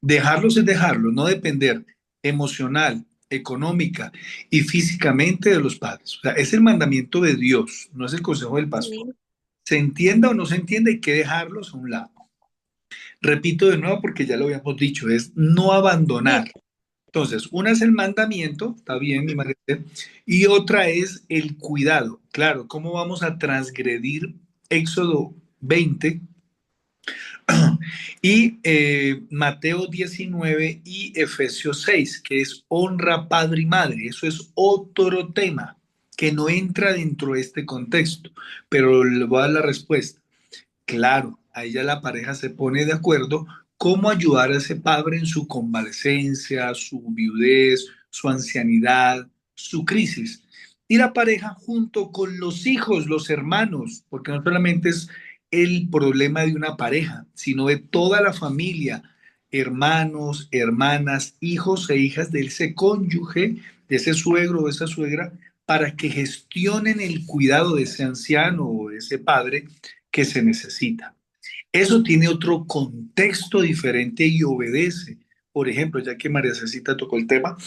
Dejarlos es dejarlos, no depender emocional, económica y físicamente de los padres. O sea, es el mandamiento de Dios, no es el consejo del pastor. sí, Se entienda o no se entienda, hay que dejarlos a un lado. Repito de nuevo porque ya lo habíamos dicho, es no abandonar. sí, Entonces, una es el mandamiento, está bien, mi madre, y otra es el cuidado. Claro, ¿cómo vamos a transgredir Éxodo 20 y Mateo 19 y Efesios 6, que es honra padre y madre? Eso es otro tema que no entra dentro de este contexto, pero le voy a dar la respuesta. Claro, ahí ya la pareja se pone de acuerdo cómo ayudar a ese padre en su convalecencia, su viudez, su ancianidad, su crisis. Y la pareja junto con los hijos, los hermanos, porque no solamente es el problema de una pareja, sino de toda la familia, hermanos, hermanas, hijos e hijas de ese cónyuge, de ese suegro o esa suegra, para que gestionen el cuidado de ese anciano o de ese padre que se necesita. Eso tiene otro contexto diferente y obedece, por ejemplo, ya que María Cecita tocó el tema,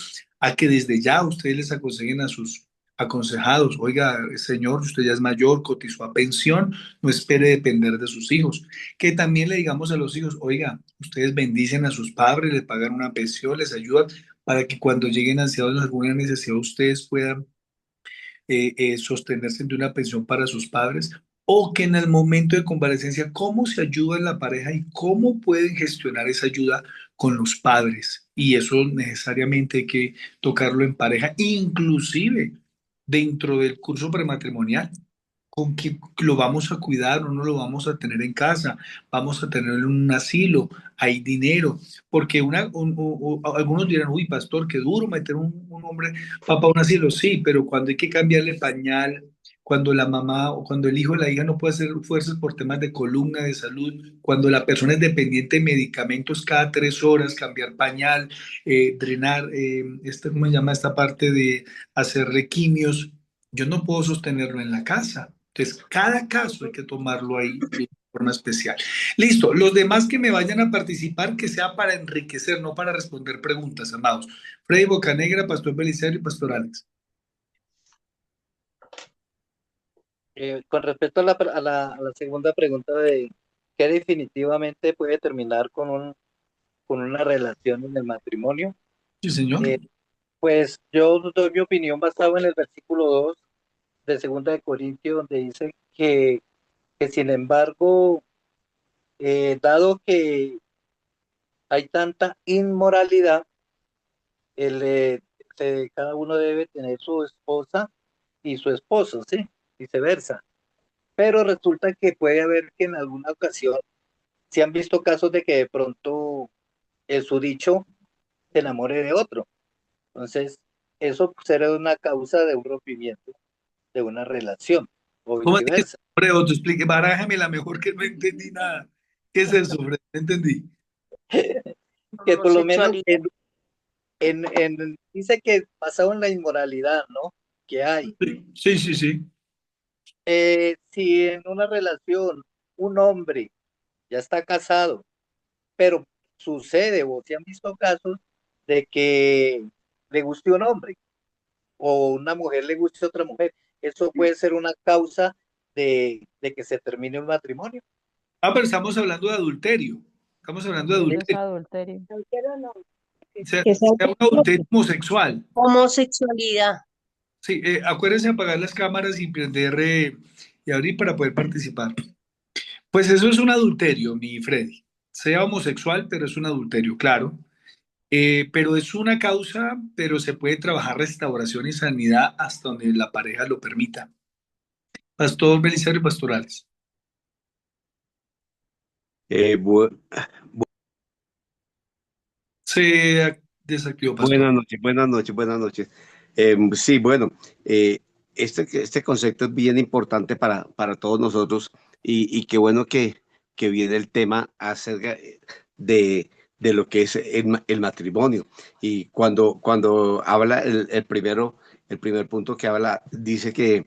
a que desde ya ustedes les aconsejen a sus aconsejados, oiga, señor, usted ya es mayor, cotizó a pensión, no espere depender de sus hijos. Que también le digamos a los hijos, oiga, ustedes bendicen a sus padres, les pagan una pensión, les ayudan para que cuando lleguen ancianos alguna necesidad ustedes puedan sostenerse de una pensión para sus padres, o que en el momento de convalecencia, cómo se ayuda en la pareja y cómo pueden gestionar esa ayuda con los padres. Y eso necesariamente hay que tocarlo en pareja, inclusive dentro del curso prematrimonial. ¿Con qué lo vamos a cuidar o no lo vamos a tener en casa? ¿Vamos a tenerlo en un asilo? ¿Hay dinero? Porque algunos dirán, uy, pastor, qué duro meter un hombre papá a un asilo. Sí, pero cuando hay que cambiarle pañal, cuando la mamá o cuando el hijo o la hija no puede hacer fuerzas por temas de columna, de salud, cuando la persona es dependiente de medicamentos cada 3 horas, cambiar pañal, drenar, ¿cómo se llama esta parte de hacerle quimios? Yo no puedo sostenerlo en la casa. Entonces, cada caso hay que tomarlo ahí de forma especial. Listo, los demás que me vayan a participar, que sea para enriquecer, no para responder preguntas, amados. Freddy Bocanegra, Pastor Belisario y Pastor Alex. Con respecto a la segunda pregunta de qué definitivamente puede terminar con una relación en el matrimonio, Sí, señor. pues yo doy mi opinión basado en el versículo 2 de Segunda de Corintios, donde dice que sin embargo, dado que hay tanta inmoralidad, cada uno debe tener su esposa y su esposo, ¿sí? Viceversa. Pero resulta que puede haber que en alguna ocasión se han visto casos de que de pronto el susdicho se enamore de otro. Entonces, eso será una causa de un rompimiento de una relación o ¿Cómo es que viceversa. sobre otro? Explique, barájame la mejor que no entendí nada. ¿Qué es eso, Freddy? No entendí. Que por lo menos homosexualidad. dice que basado en la inmoralidad, ¿no? Que hay. Sí, sí, sí. Si en una relación un hombre ya está casado, pero sucede, o se han visto casos de que le guste un hombre o una mujer le guste a otra mujer. Eso puede ser una causa de que se termine un matrimonio. Ah, pero estamos hablando de adulterio. Estamos hablando de Eso es adulterio. adulterio. Sea un adulterio homosexual. Homosexualidad. Sí, acuérdense de apagar las cámaras y prender y abrir para poder participar. Pues eso es un adulterio, mi Freddy. Sea homosexual, pero es un adulterio, claro. Pero es una causa, pero se puede trabajar restauración y sanidad hasta donde la pareja lo permita. Pastor Belisario Pastorales. Bu- Se desactivó, Pastor. Buenas noches, buenas noches, buenas noches. Sí, bueno, este concepto es bien importante para todos nosotros y qué bueno que viene el tema acerca de lo que es el matrimonio. Y cuando habla el primer punto que habla, dice que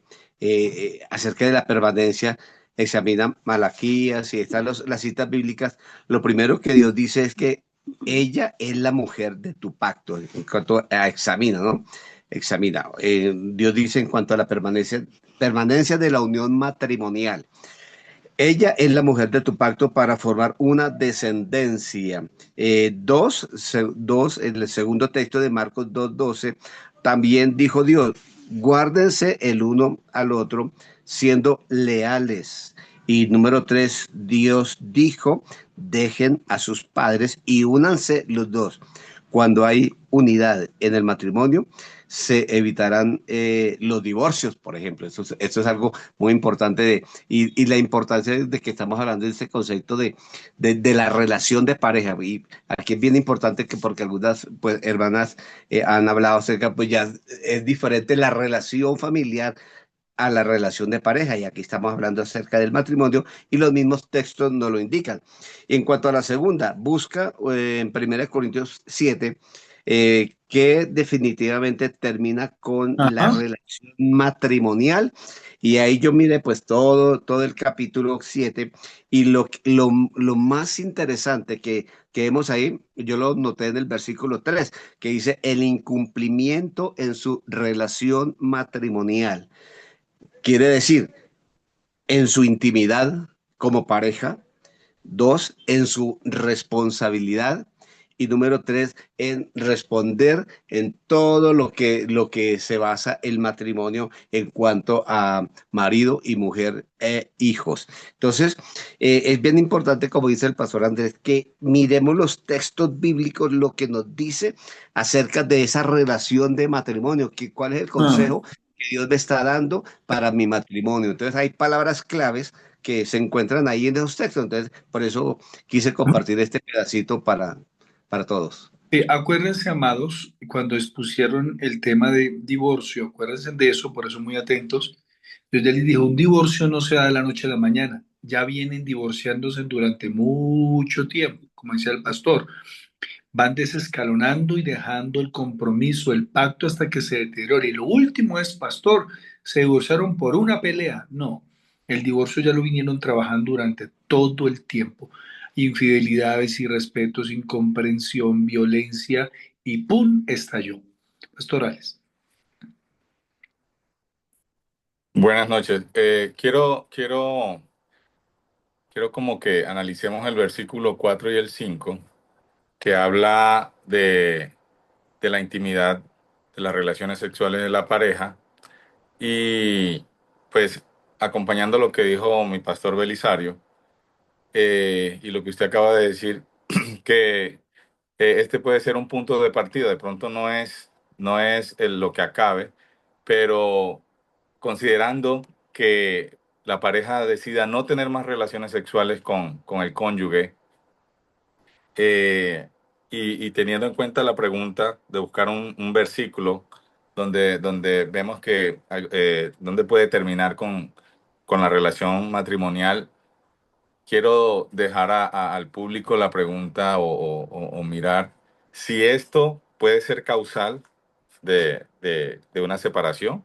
acerca de la permanencia, examina Malaquías y están las citas bíblicas. Lo primero que Dios dice es que ella es la mujer de tu pacto, en cuanto a examina, ¿no? Examina. Dios dice en cuanto a la permanencia de la unión matrimonial. Ella es la mujer de tu pacto para formar una descendencia. En el segundo texto de Marcos 2:12, también dijo Dios, guárdense el uno al otro siendo leales. Y número 3, Dios dijo, dejen a sus padres y únanse los dos. Cuando hay unidad en el matrimonio, se evitarán los divorcios, por ejemplo. Esto es algo muy importante y la importancia de que estamos hablando de este concepto de la relación de pareja. Y aquí es bien importante que porque algunas pues, hermanas han hablado acerca, pues ya es diferente la relación familiar a la relación de pareja, y aquí estamos hablando acerca del matrimonio y los mismos textos nos lo indican. En cuanto a la segunda, busca en 1 Corintios 7, que definitivamente termina con la Ajá. relación matrimonial, y ahí yo miré pues todo el capítulo 7 y lo más interesante que vemos ahí, yo lo noté en el versículo 3 que dice el incumplimiento en su relación matrimonial. Quiere decir, en su intimidad como pareja. 2, en su responsabilidad. Y número 3, en responder en todo lo que se basa el matrimonio en cuanto a marido y mujer e hijos. Entonces, es bien importante, como dice el pastor Andrés, que miremos los textos bíblicos, lo que nos dice acerca de esa relación de matrimonio, cuál es el Ah. consejo que Dios me está dando para mi matrimonio. Entonces, hay palabras claves que se encuentran ahí en esos textos. Entonces, por eso quise compartir este pedacito para todos. Acuérdense, amados, cuando expusieron el tema de divorcio, acuérdense de eso, por eso muy atentos. Dios ya les dijo, un divorcio no se da de la noche a la mañana, ya vienen divorciándose durante mucho tiempo, como decía el pastor. Van desescalonando y dejando el compromiso, el pacto hasta que se deteriore. Y lo último es, pastor, se divorciaron por una pelea. No, el divorcio ya lo vinieron trabajando durante todo el tiempo. Infidelidades, irrespetos, incomprensión, violencia y ¡pum! Estalló. Pastorales. Buenas noches. Quiero como que analicemos el versículo 4 y el 5, que habla de la intimidad de las relaciones sexuales de la pareja y pues acompañando lo que dijo mi pastor Belisario y lo que usted acaba de decir, que este puede ser un punto de partida, de pronto no es lo que acabe, pero considerando que la pareja decida no tener más relaciones sexuales con el cónyuge, eh, y teniendo en cuenta la pregunta de buscar un versículo donde vemos que donde puede terminar con la relación matrimonial, quiero dejar al público la pregunta o mirar si esto puede ser causal de una separación.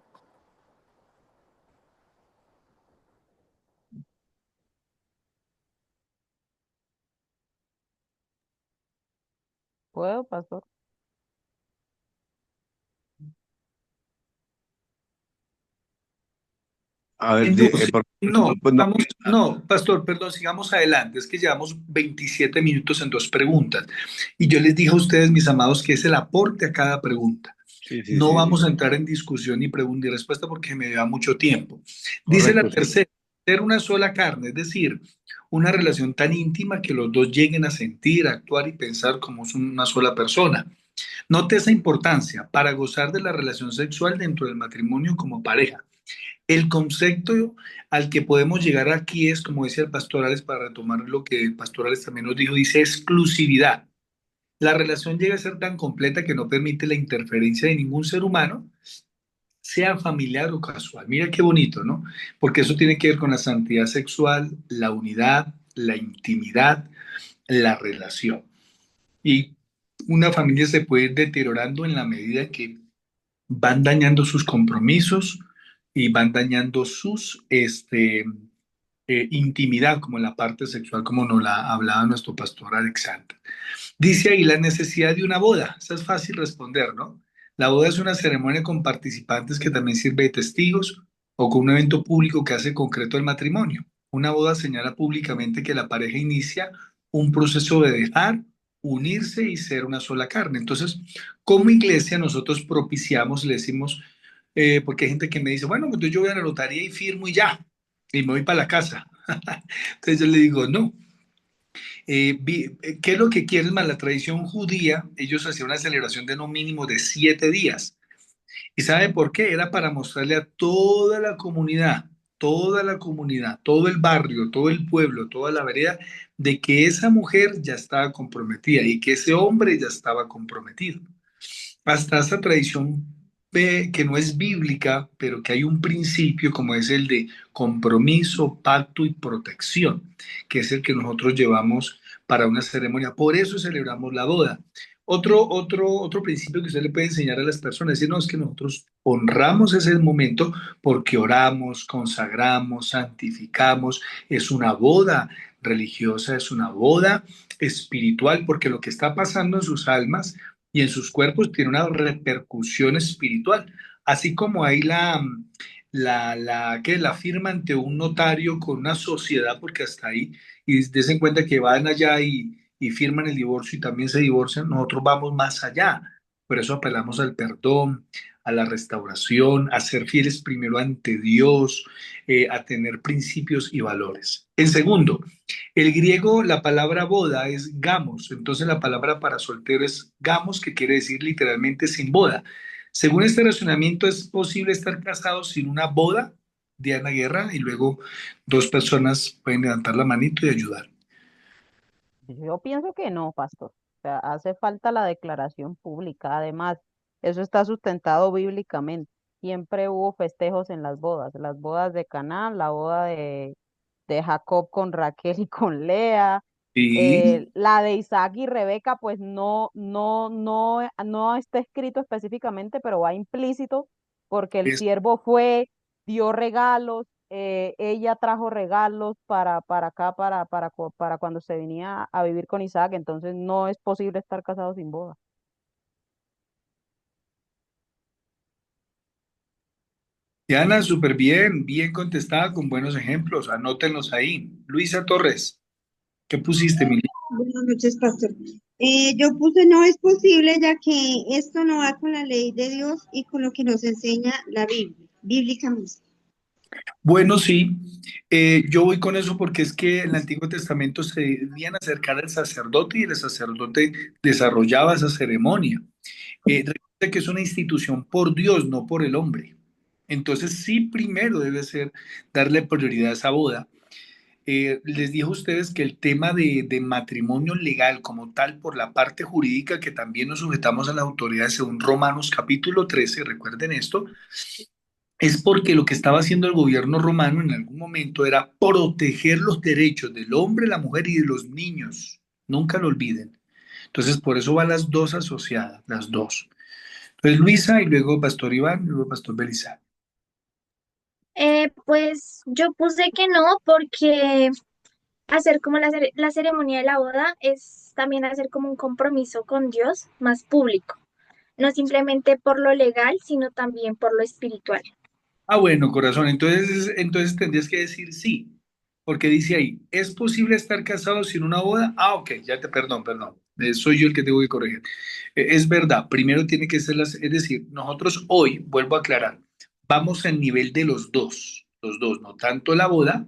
¿Puedo, pastor? A ver, No, sí, no, pues no, no, pastor, perdón, sigamos adelante. Es que llevamos 27 minutos en dos preguntas. Y yo les dije a ustedes, mis amados, que es el aporte a cada pregunta. sí, sí, No sí, vamos sí, a entrar en discusión ni pregunta y respuesta porque me da mucho tiempo. Dice la correcto, sí. tercera, ser una sola carne, es decir, una relación tan íntima que los dos lleguen a sentir, actuar y pensar como son una sola persona. Note esa importancia para gozar de la relación sexual dentro del matrimonio como pareja. El concepto al que podemos llegar aquí es, como decía el pastor Alex, para retomar lo que el pastor Alex también nos dijo, dice exclusividad. La relación llega a ser tan completa que no permite la interferencia de ningún ser humano, sea familiar o casual. Mira qué bonito, ¿no? Porque eso tiene que ver con la santidad sexual, la unidad, la intimidad, la relación. Y una familia se puede ir deteriorando en la medida que van dañando sus compromisos y van dañando sus intimidad, como la parte sexual, como nos la hablaba nuestro pastor Alexander. Dice ahí la necesidad de una boda. Eso es fácil responder, ¿no? La boda es una ceremonia con participantes que también sirve de testigos o con un evento público que hace concreto el matrimonio. Una boda señala públicamente que la pareja inicia un proceso de dejar, unirse y ser una sola carne. Entonces, como iglesia nosotros propiciamos, le decimos, porque hay gente que me dice, bueno, entonces yo voy a la notaría y firmo y ya, y me voy para la casa. Entonces yo le digo, no. ¿Qué es lo que quieren más? La tradición judía, ellos hacían una celebración de no mínimo de 7 días. ¿Y saben por qué? Era para mostrarle a toda la comunidad, todo el barrio, todo el pueblo, toda la vereda, de que esa mujer ya estaba comprometida y que ese hombre ya estaba comprometido. Hasta esa tradición que no es bíblica, pero que hay un principio como es el de compromiso, pacto y protección, que es el que nosotros llevamos para una ceremonia. Por eso celebramos la boda. Otro principio que usted le puede enseñar a las personas es decir, no, es que nosotros honramos ese momento porque oramos, consagramos, santificamos. Es una boda religiosa, es una boda espiritual, porque lo que está pasando en sus almas y en sus cuerpos tiene una repercusión espiritual. Así como hay que la firma ante un notario con una sociedad, porque hasta ahí, y des en cuenta que van allá y firman el divorcio y también se divorcian, nosotros vamos más allá. Por eso apelamos al perdón, a la restauración, a ser fieles primero ante Dios, a tener principios y valores. En segundo, el griego, la palabra boda es gamos, entonces la palabra para soltero es gamos, que quiere decir literalmente sin boda. Según este razonamiento, ¿es posible estar casados sin una boda? Diana Guerra, y luego dos personas pueden levantar la manito y ayudar. Yo pienso que no, pastor. O sea, hace falta la declaración pública. Además, eso está sustentado bíblicamente. Siempre hubo festejos en las bodas de Canaán, la boda de Jacob con Raquel y con Lea, Sí, la de Isaac y Rebeca, pues no está escrito específicamente, pero va implícito porque el es, siervo fue, dio regalos, ella trajo regalos para acá, para cuando se venía a vivir con Isaac, entonces no es posible estar casado sin boda. Diana, súper bien, bien contestada con buenos ejemplos. Anótenlos ahí. Luisa Torres, ¿qué pusiste, mi niña? Buenas noches, pastor. Yo puse no es posible ya que esto no va con la ley de Dios y con lo que nos enseña la Biblia, bíblicamente. Bueno, sí, yo voy con eso porque es que en el Antiguo Testamento se debían acercar al sacerdote y el sacerdote desarrollaba esa ceremonia. Recuerda que es una institución por Dios, no por el hombre. Entonces sí, primero debe ser darle prioridad a esa boda. Les dijo a ustedes que el tema de matrimonio legal como tal, por la parte jurídica, que también nos sujetamos a las autoridades según Romanos capítulo 13, recuerden esto, es porque lo que estaba haciendo el gobierno romano en algún momento era proteger los derechos del hombre, la mujer y de los niños. Nunca lo olviden. Entonces, por eso van las dos asociadas, las dos. Entonces, Luisa y luego Pastor Iván y luego Pastor Belisa. Pues yo puse que no porque hacer como la ceremonia de la boda es también hacer como un compromiso con Dios más público, no simplemente por lo legal, sino también por lo espiritual. Ah, bueno, corazón, entonces tendrías que decir sí, porque dice ahí, ¿es posible estar casado sin una boda? Ah, ok, perdón, soy yo el que tengo que corregir. Es verdad, primero tiene que ser es decir, nosotros hoy, vuelvo a aclarar, vamos al nivel de los dos, no tanto la boda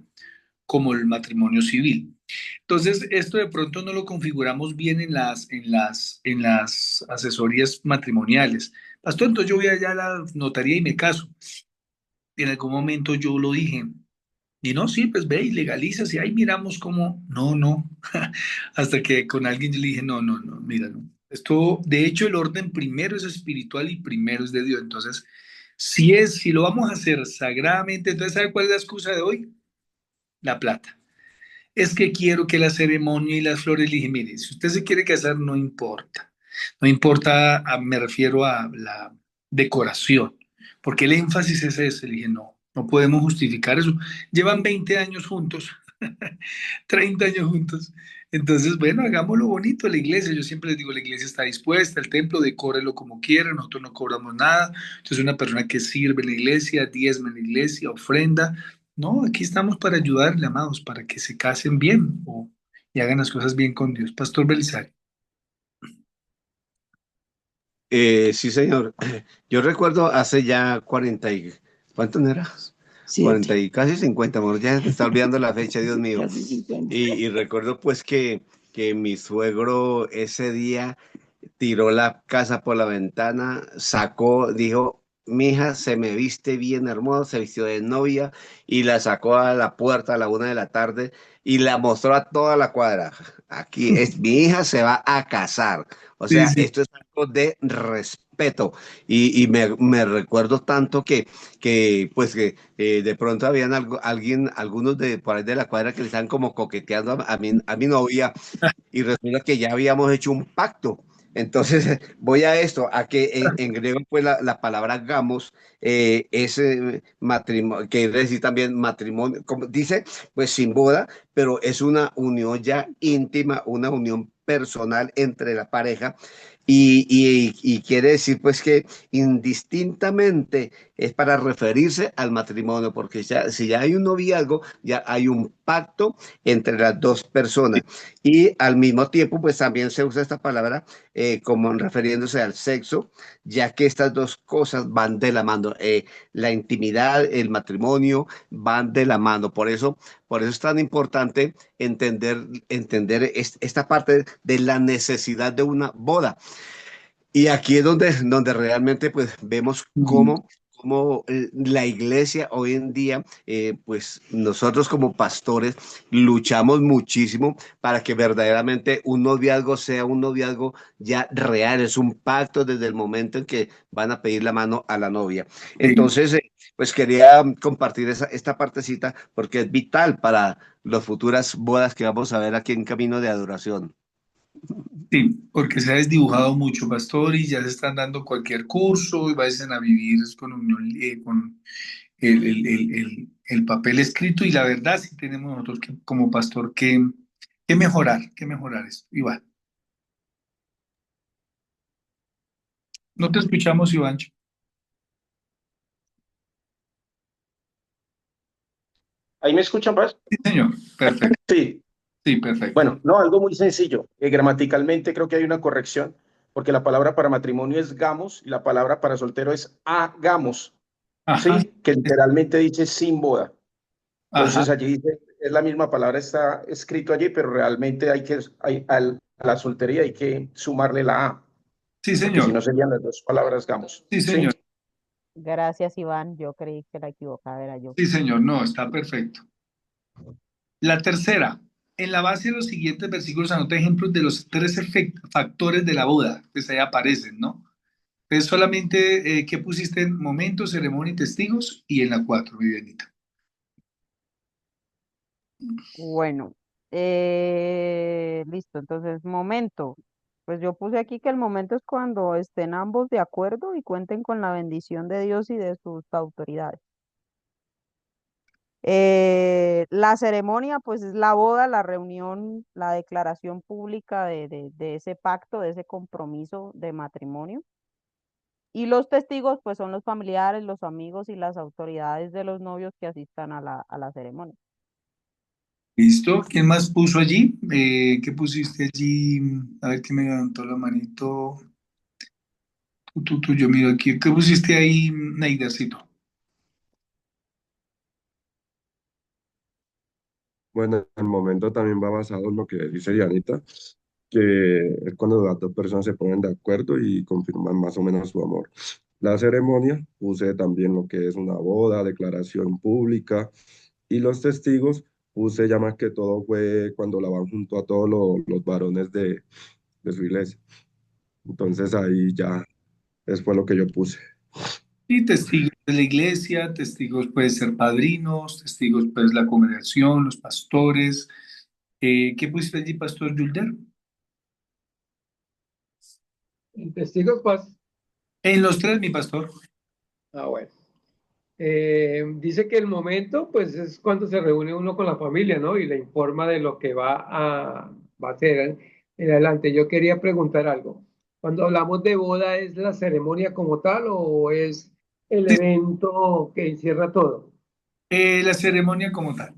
como el matrimonio civil. Entonces, esto de pronto no lo configuramos bien en las asesorías matrimoniales. Pastor, entonces yo voy allá a la notaría y me caso. En algún momento yo lo dije. Y no, sí, pues ve y legalizas y ahí miramos cómo. No, no. Hasta que con alguien yo le dije, no, no, no, mira, no. Esto, de hecho, el orden primero es espiritual y primero es de Dios. Entonces, si lo vamos a hacer sagradamente, entonces, ¿sabe cuál es la excusa de hoy? La plata. Es que quiero que la ceremonia y las flores, le dije, mire, si usted se quiere casar, no importa. No importa, me refiero a la decoración, porque el énfasis es ese. Le dije, no, no podemos justificar eso. Llevan 20 años juntos, 30 años juntos. Entonces, bueno, hagámoslo bonito. La iglesia, yo siempre les digo, la iglesia está dispuesta, el templo, decórelo como quiera, nosotros no cobramos nada. Entonces, una persona que sirve en la iglesia, diezma en la iglesia, ofrenda. No, aquí estamos para ayudarle, amados, para que se casen bien y hagan las cosas bien con Dios. Pastor Belisario. Sí, señor. Yo recuerdo hace ya 40 y... ¿Cuánto no era? 40 y casi 50, amor. Ya se está olvidando la fecha, Dios mío. Casi 50. Y recuerdo pues que mi suegro ese día tiró la casa por la ventana, sacó, dijo, mi hija se me viste bien hermosa, se vistió de novia y la sacó a la puerta a la 1 de la tarde y la mostró a toda la cuadra. Aquí es, mi hija se va a casar. O Sí, sea, sí. esto es algo de respeto. Y me recuerdo tanto que pues que de pronto habían algunos de por ahí de la cuadra que le estaban como coqueteando a mi novia y resulta que ya habíamos hecho un pacto. Entonces, voy a esto, a que en griego, pues la palabra gamos es matrimonio, que quiere decir también matrimonio, como dice, pues sin boda, pero es una unión ya íntima, una unión personal entre la pareja. Y quiere decir pues que indistintamente es para referirse al matrimonio, porque ya, si ya hay un noviazgo, ya hay un pacto entre las dos personas. Y al mismo tiempo, pues también se usa esta palabra como refiriéndose al sexo, ya que estas dos cosas van de la mano. La intimidad, el matrimonio van de la mano. Por eso es tan importante entender esta parte de la necesidad de una boda. Y aquí es donde realmente pues vemos Ujú. cómo la iglesia hoy en día, pues nosotros como pastores luchamos muchísimo para que verdaderamente un noviazgo sea un noviazgo ya real, es un pacto desde el momento en que van a pedir la mano a la novia. Sí. Entonces, pues quería compartir esta partecita porque es vital para las futuras bodas que vamos a ver aquí en Camino de Adoración. Sí, porque se ha desdibujado mucho, pastor, y ya se están dando cualquier curso y vayan a vivir con el papel escrito y la verdad sí tenemos nosotros como pastor que mejorar esto. Iván, no te escuchamos, Iván. ¿Ahí me escuchan, pues? Sí, señor, perfecto. Sí. Sí, perfecto. Bueno, no, algo muy sencillo. Gramaticalmente creo que hay una corrección, porque la palabra para matrimonio es gamos y la palabra para soltero es agamos, Ajá, ¿sí? Que literalmente dice sin boda. ajá. Entonces allí dice, es la misma palabra, está escrito allí, pero realmente a la soltería hay que sumarle la A, Sí, porque si señor. no serían las dos palabras gamos, Sí, ¿sí? señor. Gracias, Iván. Yo creí que la equivocada era yo. Sí, señor. No, está perfecto. La tercera, en la base de los siguientes versículos anota ejemplos de los tres factores de la boda, pues ahí aparecen, ¿no? Es solamente ¿qué pusiste en momento, ceremonia y testigos? Y en la 4, mi bienita. Bueno, listo. Entonces, momento. Pues yo puse aquí que el momento es cuando estén ambos de acuerdo y cuenten con la bendición de Dios y de sus autoridades. La ceremonia, pues es la boda, la reunión, la declaración pública de ese pacto, de ese compromiso de matrimonio. Y los testigos, pues son los familiares, los amigos y las autoridades de los novios que asistan a la ceremonia. ¿Listo? ¿Quién más puso allí? ¿Qué pusiste allí? A ver quién me levantó la manito. Yo miro aquí. ¿Qué pusiste ahí, Neidercito? Bueno, el momento también va basado en lo que dice Dianita, que es cuando las dos personas se ponen de acuerdo y confirman más o menos su amor. La ceremonia, puse también lo que es una boda, declaración pública, y los testigos, puse ya más que todo fue cuando la van junto a todos los varones de su iglesia. Entonces ahí ya, eso fue lo que yo puse. Y testigos de la iglesia, testigos pueden ser padrinos, testigos pues la congregación, los pastores. ¿Qué pusiste allí, Pastor Yulder? En testigos, pues. En los tres, mi pastor. Ah, bueno. Dice que el momento, pues, es cuando se reúne uno con la familia, ¿no? Y le informa de lo que va a hacer en adelante. Yo quería preguntar algo. Cuando hablamos de boda, ¿es la ceremonia como tal o es el evento que encierra todo? La ceremonia como tal.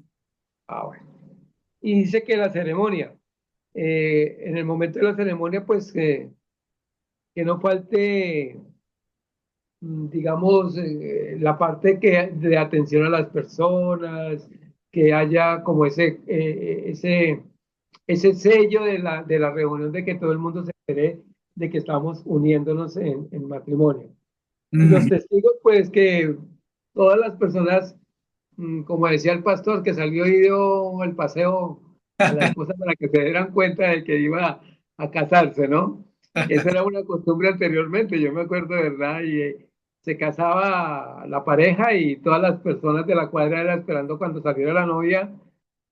Ah, bueno. Y dice que la ceremonia, en el momento de la ceremonia, pues, que no falte digamos, la parte de atención a las personas, que haya como ese sello de la reunión de que todo el mundo se entere de que estamos uniéndonos en matrimonio. Y los testigos, pues que todas las personas, como decía el pastor, que salió y dio el paseo a la esposa para que se dieran cuenta de que iba a casarse, ¿no? Esa era una costumbre anteriormente, yo me acuerdo de verdad, y se casaba la pareja y todas las personas de la cuadra eran esperando cuando saliera la novia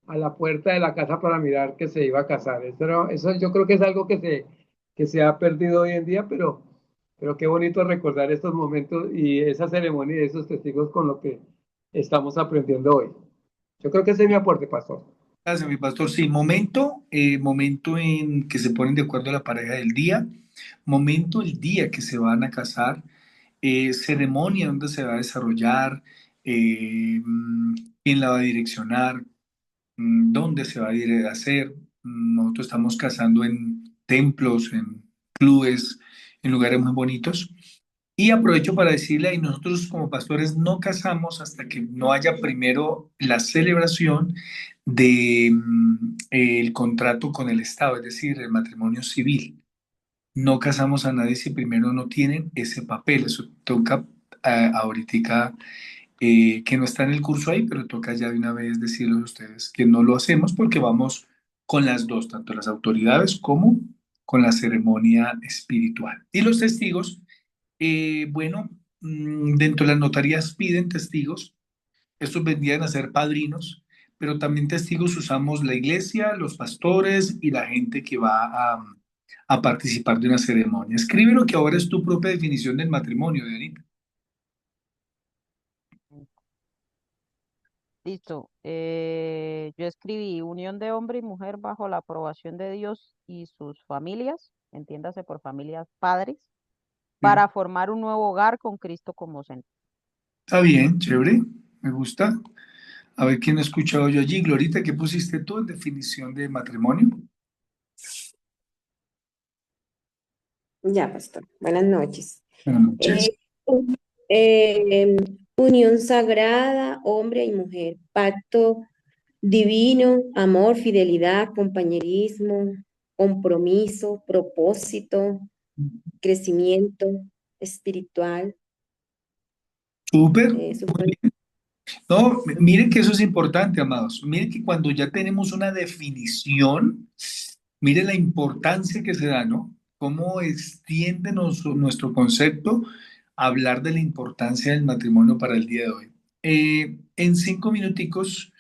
a la puerta de la casa para mirar que se iba a casar. Eso yo creo que es algo que se ha perdido hoy en día, pero qué bonito recordar estos momentos y esa ceremonia y esos testigos con lo que estamos aprendiendo hoy. Yo creo que ese es mi aporte, pastor. Gracias, mi pastor. Sí, momento en que se ponen de acuerdo la pareja del día, momento el día que se van a casar, ceremonia donde se va a desarrollar, quién la va a direccionar, dónde se va a ir a hacer. Nosotros estamos casando en templos, en clubes, en lugares muy bonitos. Y aprovecho para decirle, y nosotros como pastores no casamos hasta que no haya primero la celebración de el contrato con el Estado, es decir, el matrimonio civil. No casamos a nadie si primero no tienen ese papel. Eso toca ahorita que no está en el curso ahí, pero toca ya de una vez decirles a ustedes que no lo hacemos porque vamos con las dos, tanto las autoridades como con la ceremonia espiritual. Y los testigos, bueno, dentro de las notarías piden testigos, estos vendrían a ser padrinos, pero también testigos usamos la iglesia, los pastores y la gente que va a participar de una ceremonia. Escribe lo que ahora es tu propia definición del matrimonio, Dianita. Listo. Yo escribí unión de hombre y mujer bajo la aprobación de Dios y sus familias, entiéndase por familias padres, para formar un nuevo hogar con Cristo como centro. Está bien, chévere, me gusta. A ver quién ha escuchado yo allí. Glorita, ¿qué pusiste tú en definición de matrimonio? Ya, pastor. Buenas noches. Buenas noches. Unión sagrada, hombre y mujer, pacto divino, amor, fidelidad, compañerismo, compromiso, propósito, crecimiento espiritual. Súper. No, miren que eso es importante, amados. Miren que cuando ya tenemos una definición, miren la importancia que se da, ¿no? Cómo extiende nuestro concepto a hablar de la importancia del matrimonio para el día de hoy. En 5 minuticos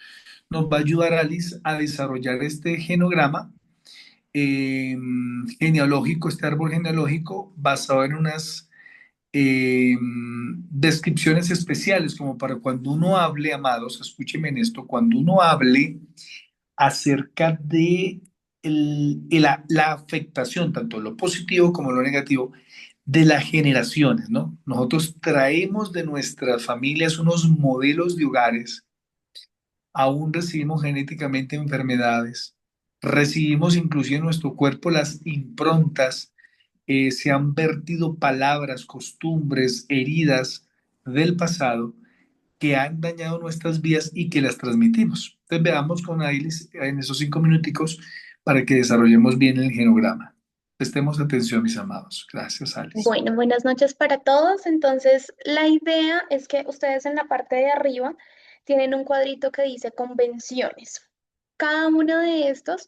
nos va a ayudar Alice a desarrollar este genograma genealógico, este árbol genealógico basado en unas eh, descripciones especiales, como para cuando uno hable, amados, escúcheme en esto, cuando uno hable acerca de la afectación, tanto lo positivo como lo negativo, de las generaciones, ¿no? Nosotros traemos de nuestras familias unos modelos de hogares, aún recibimos genéticamente enfermedades, recibimos inclusive en nuestro cuerpo las improntas, se han vertido palabras, costumbres, heridas del pasado que han dañado nuestras vidas y que las transmitimos. Entonces veamos con Ailis en esos 5 minuticos para que desarrollemos bien el genograma. Prestemos atención, mis amados. Gracias, Alice. Bueno, buenas noches para todos. Entonces, la idea es que ustedes en la parte de arriba tienen un cuadrito que dice convenciones. Cada uno de estos,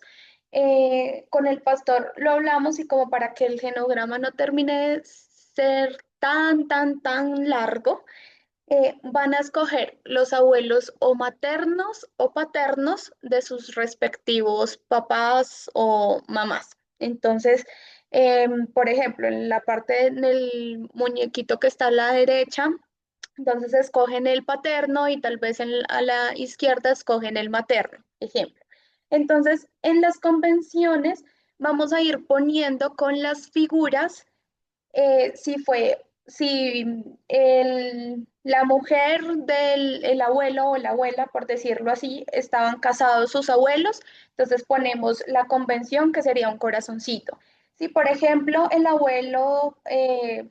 con el pastor lo hablamos y como para que el genograma no termine de ser tan largo, van a escoger los abuelos o maternos o paternos de sus respectivos papás o mamás. Entonces, por ejemplo, en la parte del muñequito que está a la derecha, entonces escogen el paterno y tal vez a la izquierda escogen el materno, ejemplo. Entonces, en las convenciones vamos a ir poniendo con las figuras si la mujer del el abuelo o la abuela, por decirlo así, estaban casados sus abuelos, entonces ponemos la convención que sería un corazoncito. Si, por ejemplo, el abuelo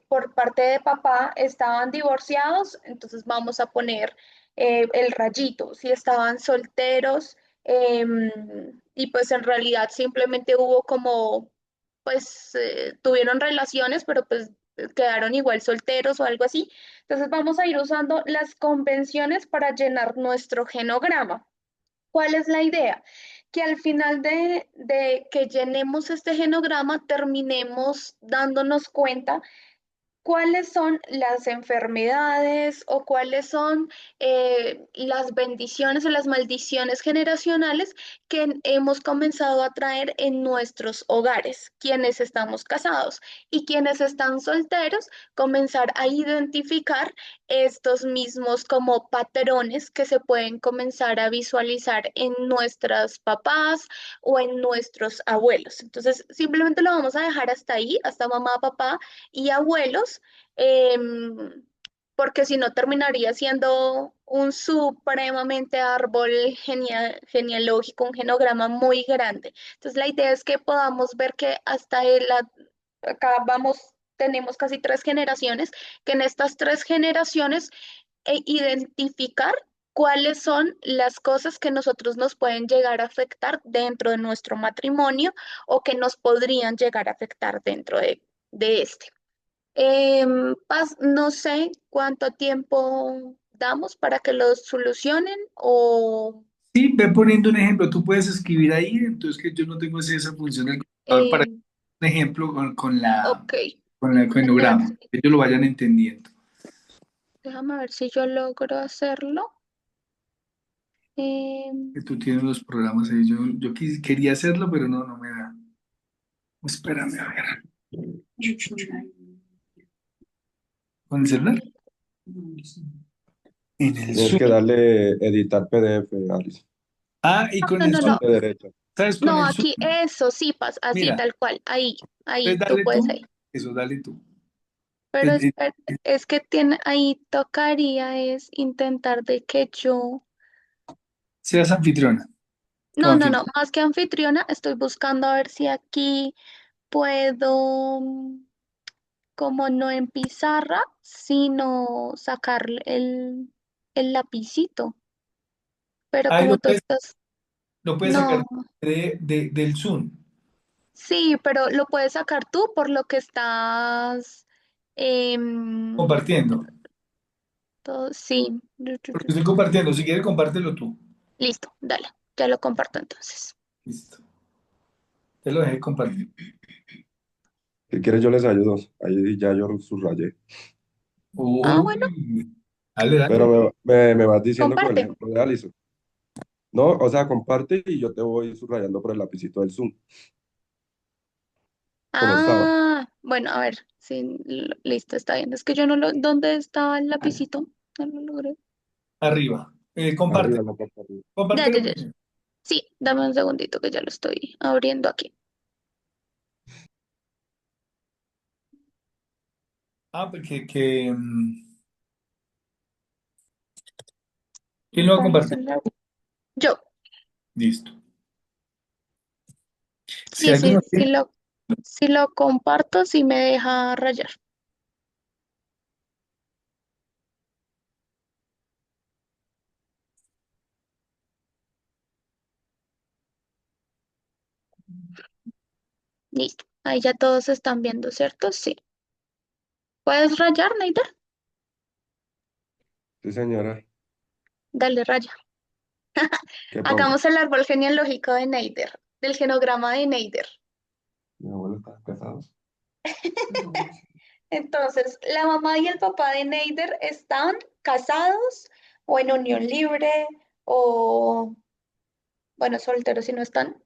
por parte de papá estaban divorciados, entonces vamos a poner el rayito. Si estaban solteros y pues en realidad simplemente hubo como pues tuvieron relaciones, pero pues quedaron igual solteros o algo así. Entonces vamos a ir usando las convenciones para llenar nuestro genograma. ¿Cuál es la idea? Que al final de que llenemos este genograma terminemos dándonos cuenta cuáles son las enfermedades o cuáles son las bendiciones o las maldiciones generacionales que hemos comenzado a traer en nuestros hogares, quienes estamos casados y quienes están solteros, comenzar a identificar estos mismos como patrones que se pueden comenzar a visualizar en nuestros papás o en nuestros abuelos. Entonces, simplemente lo vamos a dejar hasta ahí, hasta mamá, papá y abuelos, porque si no terminaría siendo un supremamente árbol genealógico, un genograma muy grande. Entonces la idea es que podamos ver que acá tenemos casi 3 generaciones, que en estas 3 generaciones identificar cuáles son las cosas que nosotros nos pueden llegar a afectar dentro de nuestro matrimonio o que nos podrían llegar a afectar dentro de este. Paz, no sé cuánto tiempo damos para que lo solucionen o Sí, ve poniendo un ejemplo. Tú puedes escribir ahí, entonces que yo no tengo esa función del computador para eh, un ejemplo ok. con el cronograma, que ellos lo vayan entendiendo. Déjame ver si yo logro hacerlo. Que tú tienes los programas ahí. Yo quería hacerlo, pero no me da. Espérame, a ver. ¿Con el celular? En el Tienes Zoom. que darle editar PDF, Alice. Ah, y con el No, Zoom. Parte derecha. ¿Sabes? Con no, el Zoom. aquí eso sí, Paz, así Mira, tal cual, ahí, entonces tú dale puedes tú. ahí. Eso, dale tú. Pero es que ahí tocaría es intentar de que yo, Seas anfitriona. no, más que anfitriona, estoy buscando a ver si aquí puedo, como no en pizarra, sino sacar el lapicito. Pero Ahí como tú estás, lo puedes no, sacar del Zoom. sí, pero lo puedes sacar tú por lo que estás, em, Compartiendo. sí, Porque estoy compartiendo. Si quieres, compártelo tú. listo, dale, ya lo comparto entonces. Listo. Te lo dejé compartir. Si quieres, yo les ayudo. Ahí ya yo subrayé. Bueno, Dale, dale. Pero me vas diciendo con el comparte. ejemplo de Alison. No, o sea, comparte y yo te voy subrayando por el lapicito del Zoom. comenzaba. Bueno, a ver, sí, listo, está bien. Es que yo no lo, ¿dónde estaba el lapicito? No lo logré. Arriba. Comparte. Arriba, en la parte de arriba. Ya, Compártelo. ya, ya. Sí, dame un segundito que ya lo estoy abriendo aquí. Porque ¿quién lo va a Vamos compartir? a la- Yo, Listo. Si sí, alguien sí, no tiene, si lo comparto, sí me deja rayar. Listo. Ahí ya todos están viendo, ¿cierto? Sí. ¿Puedes rayar, Neider? Sí, señora. Dale, raya. ¿Qué pongo? Hagamos el árbol genealógico de Neider, del genograma de Neider. Mi abuelo está casado. Entonces, la mamá y el papá de Neider están casados o en unión libre o, bueno, solteros si no están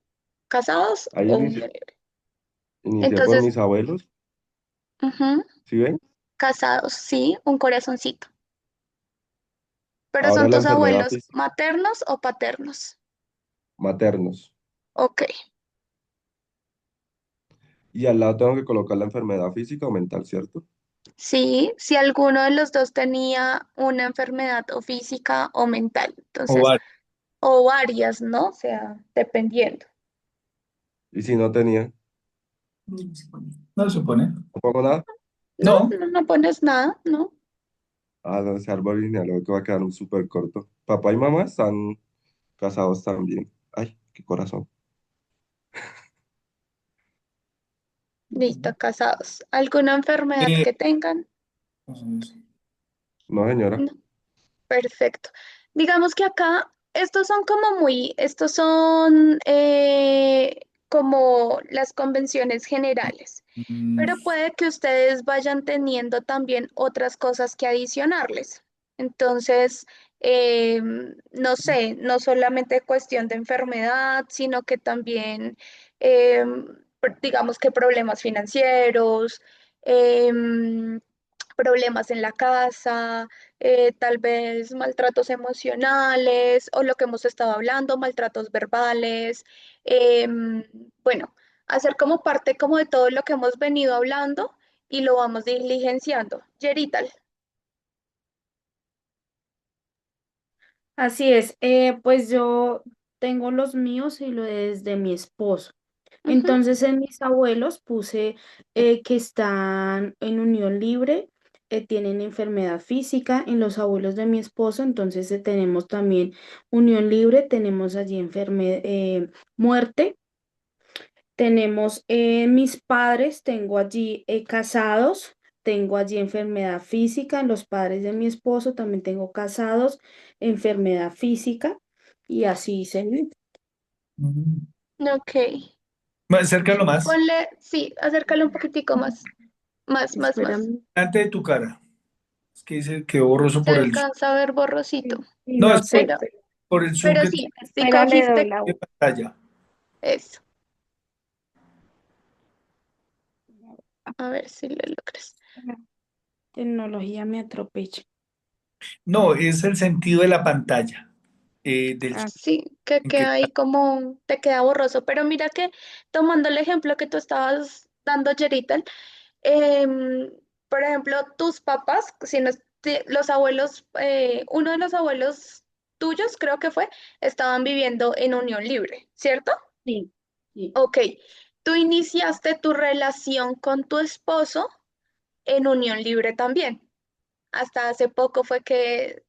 casados Ahí o unión libre. inicié con Entonces, mis abuelos. ujú, ¿Sí ven? casados, sí, un corazoncito. Pero Ahora ¿son la tus enfermedad abuelos física, maternos o paternos? maternos. Ok, Y al lado tengo que colocar la enfermedad física o mental, ¿cierto? sí, si alguno de los dos tenía una enfermedad o física o mental, o entonces, varios. o varias, ¿no? O sea, dependiendo. Y si no tenía, No se supone. ¿no pongo nada? No, No. no pones nada, ¿no? Ah, no, ese árbol genealógico va a quedar un súper corto. Papá y mamá están casados también. Ay, qué corazón. Listo, casados. ¿Alguna enfermedad Eh, que tengan? No, señora. No, perfecto. Digamos que acá, estos son como las convenciones generales, pero puede que ustedes vayan teniendo también otras cosas que adicionarles. Entonces, no sé, no solamente cuestión de enfermedad, sino que también, digamos que problemas financieros, em, problemas en la casa, tal vez maltratos emocionales o lo que hemos estado hablando, maltratos verbales. em, bueno, hacer como parte como de todo lo que hemos venido hablando y lo vamos diligenciando. Yerital. Así es, pues yo tengo los míos y los de mi esposo. Ujú. Entonces en mis abuelos puse que están en unión libre, tienen enfermedad física. En los abuelos de mi esposo, entonces tenemos también unión libre, tenemos allí muerte. Tenemos mis padres, tengo allí casados, tengo allí enfermedad física. En los padres de mi esposo también tengo casados, enfermedad física y así se vive. Ok. Acércalo más. Ponle, sí, acércalo un poquitico más. Más. Espérame. Delante de tu cara. Es que dice que borroso Se por el... alcanza a ver borrosito. Y No, no es sé, por el zoom Pero que sí, tiene sí espera, le doy cogiste la de pantalla. eso. A ver si lo logras. tecnología me atropella. No, es el sentido de la pantalla. Del Ah, Sí, que en que queda ahí como te queda borroso. Pero mira que tomando el ejemplo que tú estabas dando, Yerital, em, por ejemplo, tus papás, si no, los abuelos, uno de los abuelos tuyos, creo que fue, estaban viviendo en unión libre, ¿cierto? sí, sí. Ok, tú iniciaste tu relación con tu esposo en unión libre también. Hasta hace poco fue que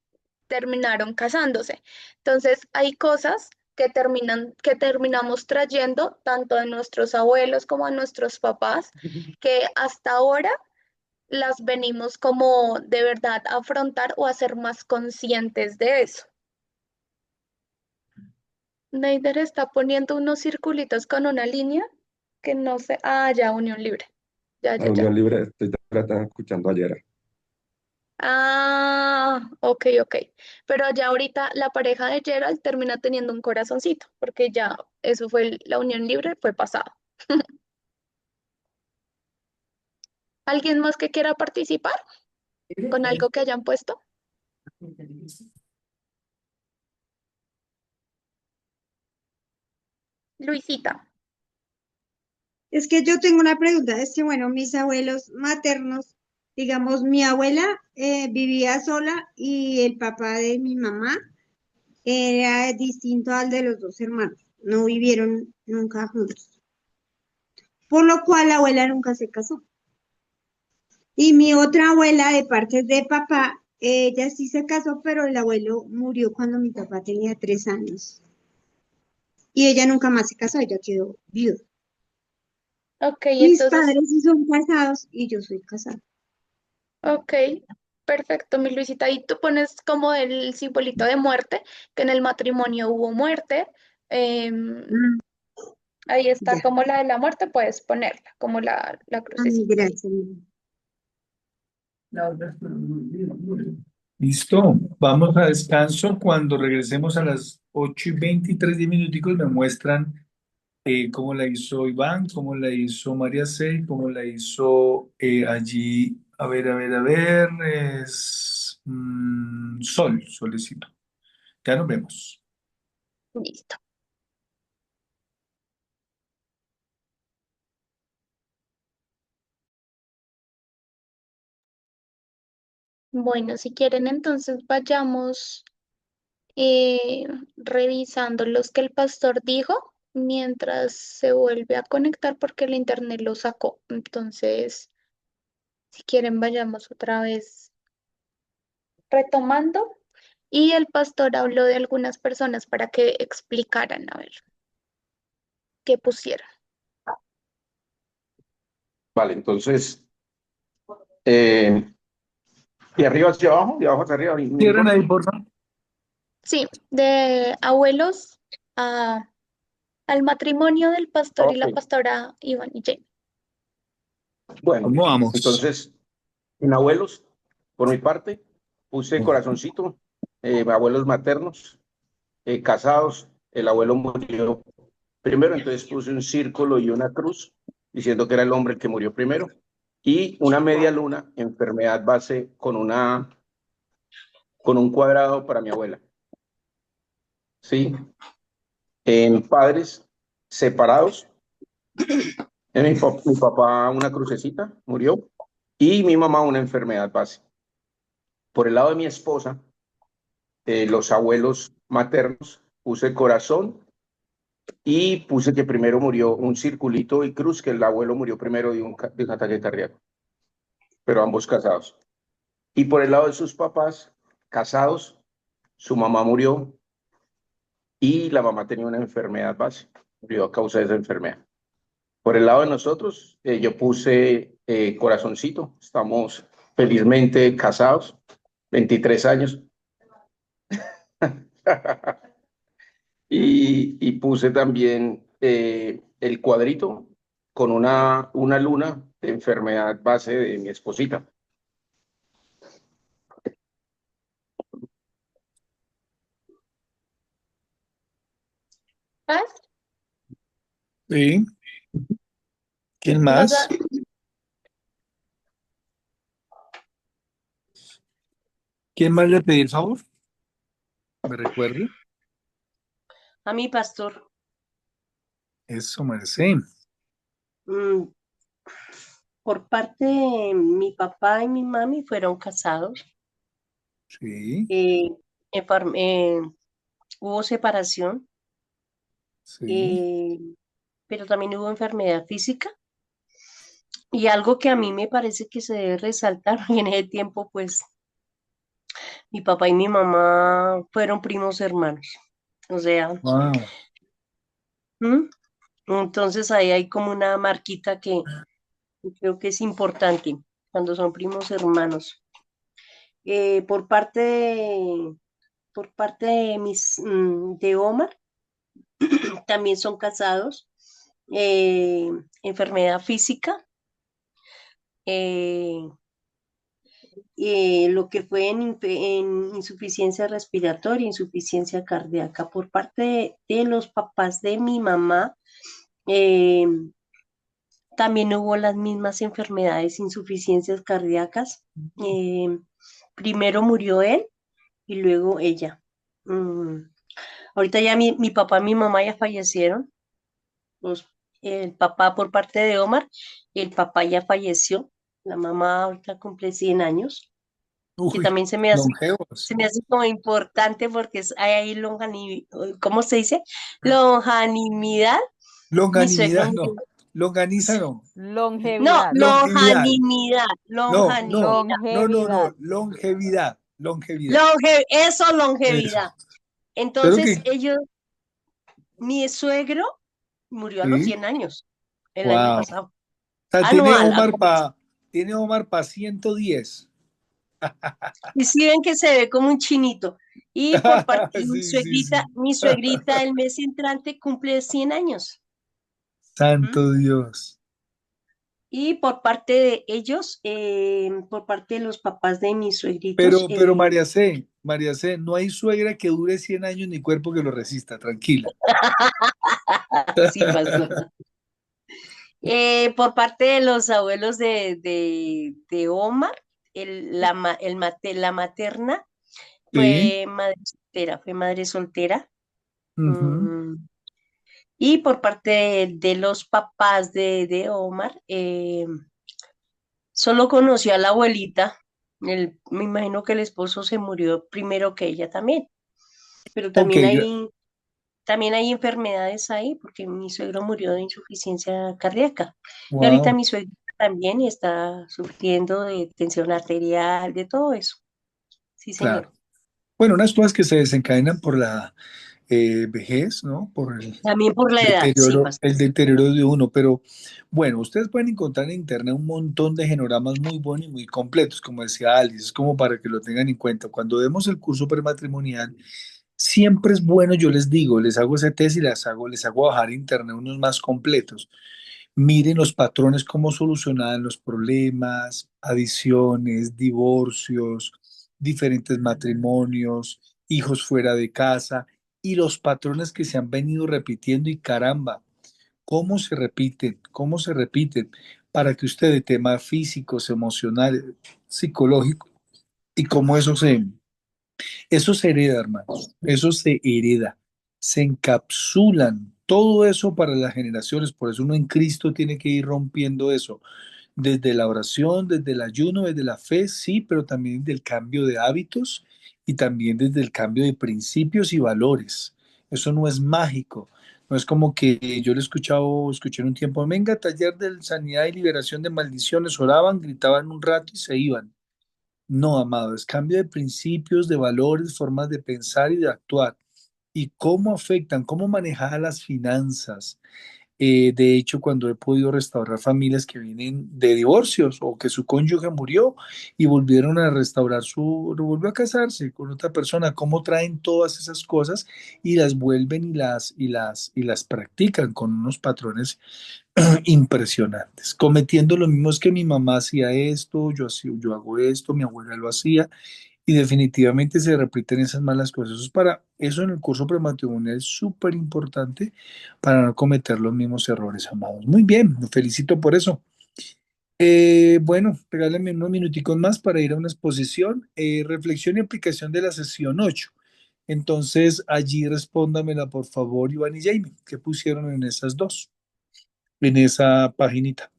terminaron casándose. Entonces, hay cosas que terminamos trayendo tanto de nuestros abuelos como a nuestros papás, que hasta ahora las venimos como de verdad a afrontar o a ser más conscientes de eso. Neider está poniendo unos circulitos con una línea que no sé. Ah, ya, unión libre. Ya, La ya, ya. unión libre, estoy tratando, escuchando ayer. Ah, ok. Pero ya ahorita la pareja de Gerald termina teniendo un corazoncito, porque ya eso fue la unión libre, fue pasado. ¿Alguien más que quiera participar con algo que hayan puesto? Luisita. Es que yo tengo una pregunta, es que bueno, mis abuelos maternos, digamos, mi abuela vivía sola y el papá de mi mamá era distinto al de los dos hermanos, no vivieron nunca juntos, por lo cual la abuela nunca se casó. Y mi otra abuela de parte de papá, ella sí se casó, pero el abuelo murió cuando mi papá tenía 3 años. Y ella nunca más se casó, ella quedó viuda. Ok, Mis entonces, padres sí son casados y yo soy casada. ok, perfecto, mi Luisita. Y tú pones como el simbolito de muerte, que en el matrimonio hubo muerte. em, Mm, Ahí está ya, como la de la muerte, puedes ponerla, como la crucecita. gracias. Listo, vamos a descanso. Cuando regresemos a las 8:23, 10 minuticos, me muestran cómo la hizo Iván, cómo la hizo María C, cómo la hizo allí, a ver, Solecito. Ya nos vemos. Listo. Bueno, si quieren, entonces vayamos revisando los que el pastor dijo mientras se vuelve a conectar porque el internet lo sacó. Entonces, si quieren, vayamos otra vez retomando. Y el pastor habló de algunas personas para que explicaran, a ver, qué pusieron. Vale, entonces, de arriba hacia abajo, de abajo hacia arriba, no Cierren importa. ahí, por favor. Sí, de abuelos al matrimonio del pastor y la Ok, pastora Iván y Jane. bueno, ¿Cómo vamos? entonces, en abuelos, por mi parte, puse corazoncito, abuelos maternos, casados, el abuelo murió primero, entonces puse un círculo y una cruz, diciendo que era el hombre el que murió primero, y una media luna, enfermedad base con un cuadrado para mi abuela. ¿Sí? En padres separados, mi papá una crucecita, murió, y mi mamá una enfermedad base. Por el lado de mi esposa, los abuelos maternos, puse corazón y puse que primero murió un circulito y cruz, que el abuelo murió primero de un ataque cardíaco, pero ambos casados. Y por el lado de sus papás, casados, su mamá murió y la mamá tenía una enfermedad base, murió a causa de esa enfermedad. Por el lado de nosotros, yo puse corazoncito, estamos felizmente casados, 23 años. Y puse también el cuadrito con una luna de enfermedad base de mi esposita. ¿Ah? Sí. ¿Quién ¿Vas más? a- ¿Quién más le pedí el favor? ¿Me recuerde? A mi pastor. Eso, Merced. mm, por parte de mi papá y mi mami fueron casados. Sí, Enfer- hubo separación, sí. pero también hubo enfermedad física. Y algo que a mí me parece que se debe resaltar, porque en ese tiempo, pues, mi papá y mi mamá fueron primos hermanos. O sea, Wow. ¿m? Entonces ahí hay como una marquita que creo que es importante cuando son primos hermanos. Eh, por parte de, por parte de de Omar, también son casados. Enfermedad física, eh, lo que fue en insuficiencia respiratoria, insuficiencia cardíaca. Por parte de los papás de mi mamá, eh, también hubo las mismas enfermedades, insuficiencias cardíacas. Primero murió él y luego ella. Ahorita ya mi papá y mi mamá ya fallecieron. El papá por parte de Omar, el papá ya falleció. La mamá ahorita cumple 100 años, que Uy, también longevos. se me hace como importante porque hay ahí ¿cómo se dice? Longanimidad. Mi suegro Longanimidad, murió. no. Longaniza, no. No, Longevidad. Longevidad. longanimidad, No, no, no, no, no. Longevidad. Longevidad, longevidad. Eso, Eso. longevidad. Pero Entonces, que, mi suegro murió a los sí, 100 años, el año wow. O pasado. sea, Anual. tiene Omar para 110. Y si ven que se ve como un chinito. Y por parte de Sí, sí, sí. mi suegrita el mes entrante cumple 100 años. Santo Dios. Y por parte de ellos, por parte de los papás de mis suegritos, Pero María C, no hay suegra que dure 100 años ni cuerpo que lo resista, tranquila. sí pasó. Por parte de los abuelos de Omar, la materna Sí. fue madre soltera. Ujú. Y por parte de los papás de Omar, solo conoció a la abuelita. Me imagino que el esposo se murió primero que ella también. Pero Ok, también hay enfermedades ahí, porque mi suegro murió de insuficiencia cardíaca. Y ahorita wow, mi suegro también está sufriendo de tensión arterial, de todo eso. Sí, señor. claro. Bueno, unas cosas que se desencadenan por la vejez, ¿no? Por También por la edad, sí, pastor. el deterioro de uno, pero bueno, ustedes pueden encontrar en internet un montón de genogramas muy buenos y muy completos, como decía Alice, es como para que lo tengan en cuenta. Cuando demos el curso prematrimonial, siempre es bueno, yo les digo, les hago ese test y les hago bajar a internet unos más completos. Miren los patrones, cómo solucionaban los problemas, adiciones, divorcios, diferentes matrimonios, hijos fuera de casa y los patrones que se han venido repitiendo y caramba, cómo se repiten para que usted de temas físicos, emocionales, psicológicos y cómo eso se hereda, hermanos, eso se hereda, se encapsulan, todo eso para las generaciones, por eso uno en Cristo tiene que ir rompiendo eso, desde la oración, desde el ayuno, desde la fe, sí, pero también del cambio de hábitos y también desde el cambio de principios y valores. Eso no es mágico, no es como que yo lo escuché en un tiempo, venga, taller de sanidad y liberación de maldiciones, oraban, gritaban un rato y se iban. No, amado, es cambio de principios, de valores, formas de pensar y de actuar. Y cómo afectan, cómo manejar las finanzas. De hecho, cuando he podido restaurar familias que vienen de divorcios o que su cónyuge murió y volvieron a restaurar volvió a casarse con otra persona, cómo traen todas esas cosas y las vuelven y las practican con unos patrones impresionantes, cometiendo lo mismo es que mi mamá hacía esto, yo hago esto, mi abuela lo hacía, y definitivamente se repiten esas malas cosas. Eso en el curso prematrimonial es súper importante para no cometer los mismos errores, amados. Muy bien, me felicito por eso. Bueno, regálenme unos minuticos más para ir a una exposición, reflexión y aplicación de la sesión 8. Entonces, allí respóndamela, por favor, Iván y Jamie, ¿qué pusieron en esas dos? En esa paginita.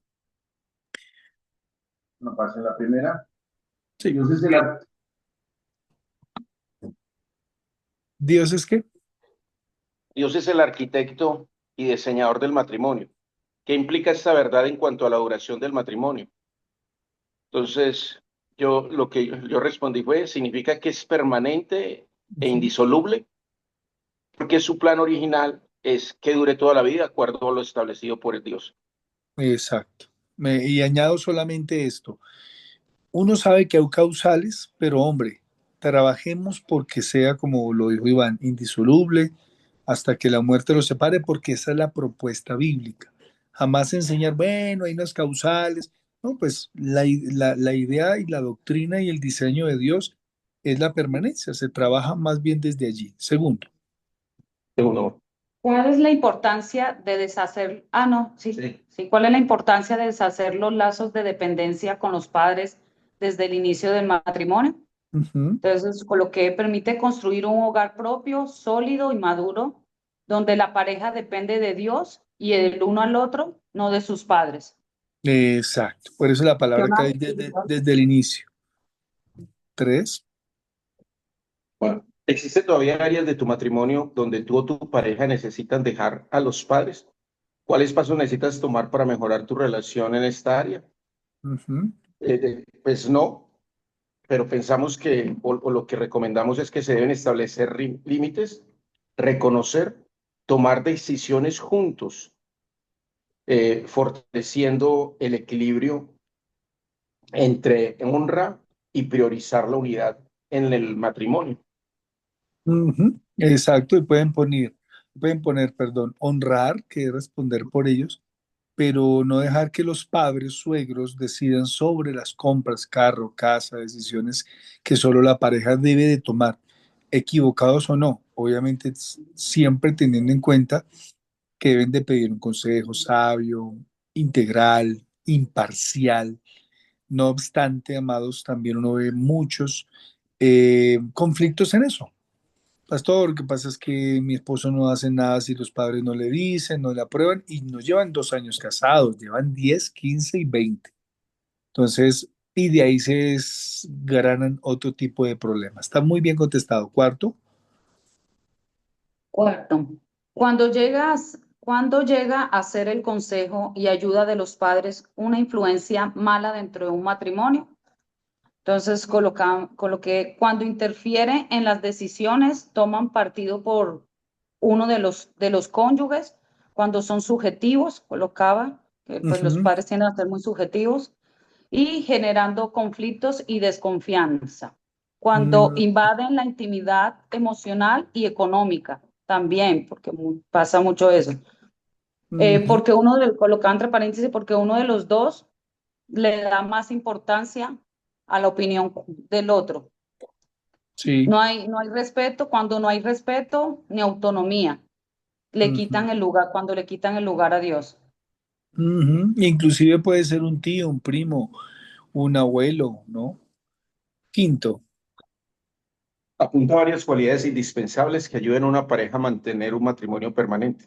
No pasa la primera. Sí. Dios es el, ar- ¿Dios es qué? Dios es el arquitecto y diseñador del matrimonio. ¿Qué implica esta verdad en cuanto a la duración del matrimonio? Entonces, lo que yo respondí fue, significa que es permanente e indisoluble, porque su plan original es que dure toda la vida, de acuerdo a lo establecido por el Dios. Exacto. Y añado solamente esto. Uno sabe que hay causales, pero hombre, trabajemos porque sea, como lo dijo Iván, indisoluble hasta que la muerte los separe, porque esa es la propuesta bíblica. Jamás enseñar, bueno, hay unas causales. No, pues la idea y la doctrina y el diseño de Dios es la permanencia. Se trabaja más bien desde allí. Segundo. Segundo, ¿Cuál es la importancia de deshacer, no, sí, ¿cuál es la importancia de deshacer los lazos de dependencia con los padres desde el inicio del matrimonio? Ujú. Entonces, con lo que permite construir un hogar propio, sólido y maduro, donde la pareja depende de Dios y el uno al otro, no de sus padres. Exacto. Por eso la ¿Qué palabra que más? hay desde el inicio. 3. Bueno, ¿existe todavía áreas de tu matrimonio donde tú o tu pareja necesitan dejar a los padres? ¿Cuáles pasos necesitas tomar para mejorar tu relación en esta área? Ujú. Pues no, pero pensamos que, o lo que recomendamos es que se deben establecer límites, reconocer, tomar decisiones juntos, fortaleciendo el equilibrio entre honra y priorizar la unidad en el matrimonio. Ujú. Exacto. Y pueden poner, perdón, honrar, que es responder por ellos, pero no dejar que los padres, suegros, decidan sobre las compras, carro, casa, decisiones que solo la pareja debe de tomar, equivocados o no. Obviamente, siempre teniendo en cuenta que deben de pedir un consejo sabio, integral, imparcial. No obstante, amados, también uno ve muchos conflictos en eso. Pastor, lo que pasa es que mi esposo no hace nada si los padres no le dicen, no le aprueban, y no llevan 2 años casados, llevan 10, 15 y 20. Entonces, y de ahí se desgranan otro tipo de problemas. Está muy bien contestado. Cuarto. Cuarto, cuando llega a ser el consejo y ayuda de los padres una influencia mala dentro de un matrimonio. Entonces, coloqué cuando interfiere en las decisiones, toman partido por uno de los cónyuges, cuando son subjetivos, colocaba, que pues los Ujú. padres tienden a ser muy subjetivos, y generando conflictos y desconfianza. Cuando Mm, invaden la intimidad emocional y económica, también, porque pasa mucho eso. ujú. Porque colocaba entre paréntesis, porque uno de los dos le da más importancia a la opinión del otro. Sí. No hay respeto, cuando no hay respeto ni autonomía, le Ujú. quitan el lugar, cuando le quitan el lugar a Dios. Ujú. Inclusive puede ser un tío, un primo, un abuelo, ¿no? Quinto. Apunta varias cualidades indispensables que ayuden a una pareja a mantener un matrimonio permanente.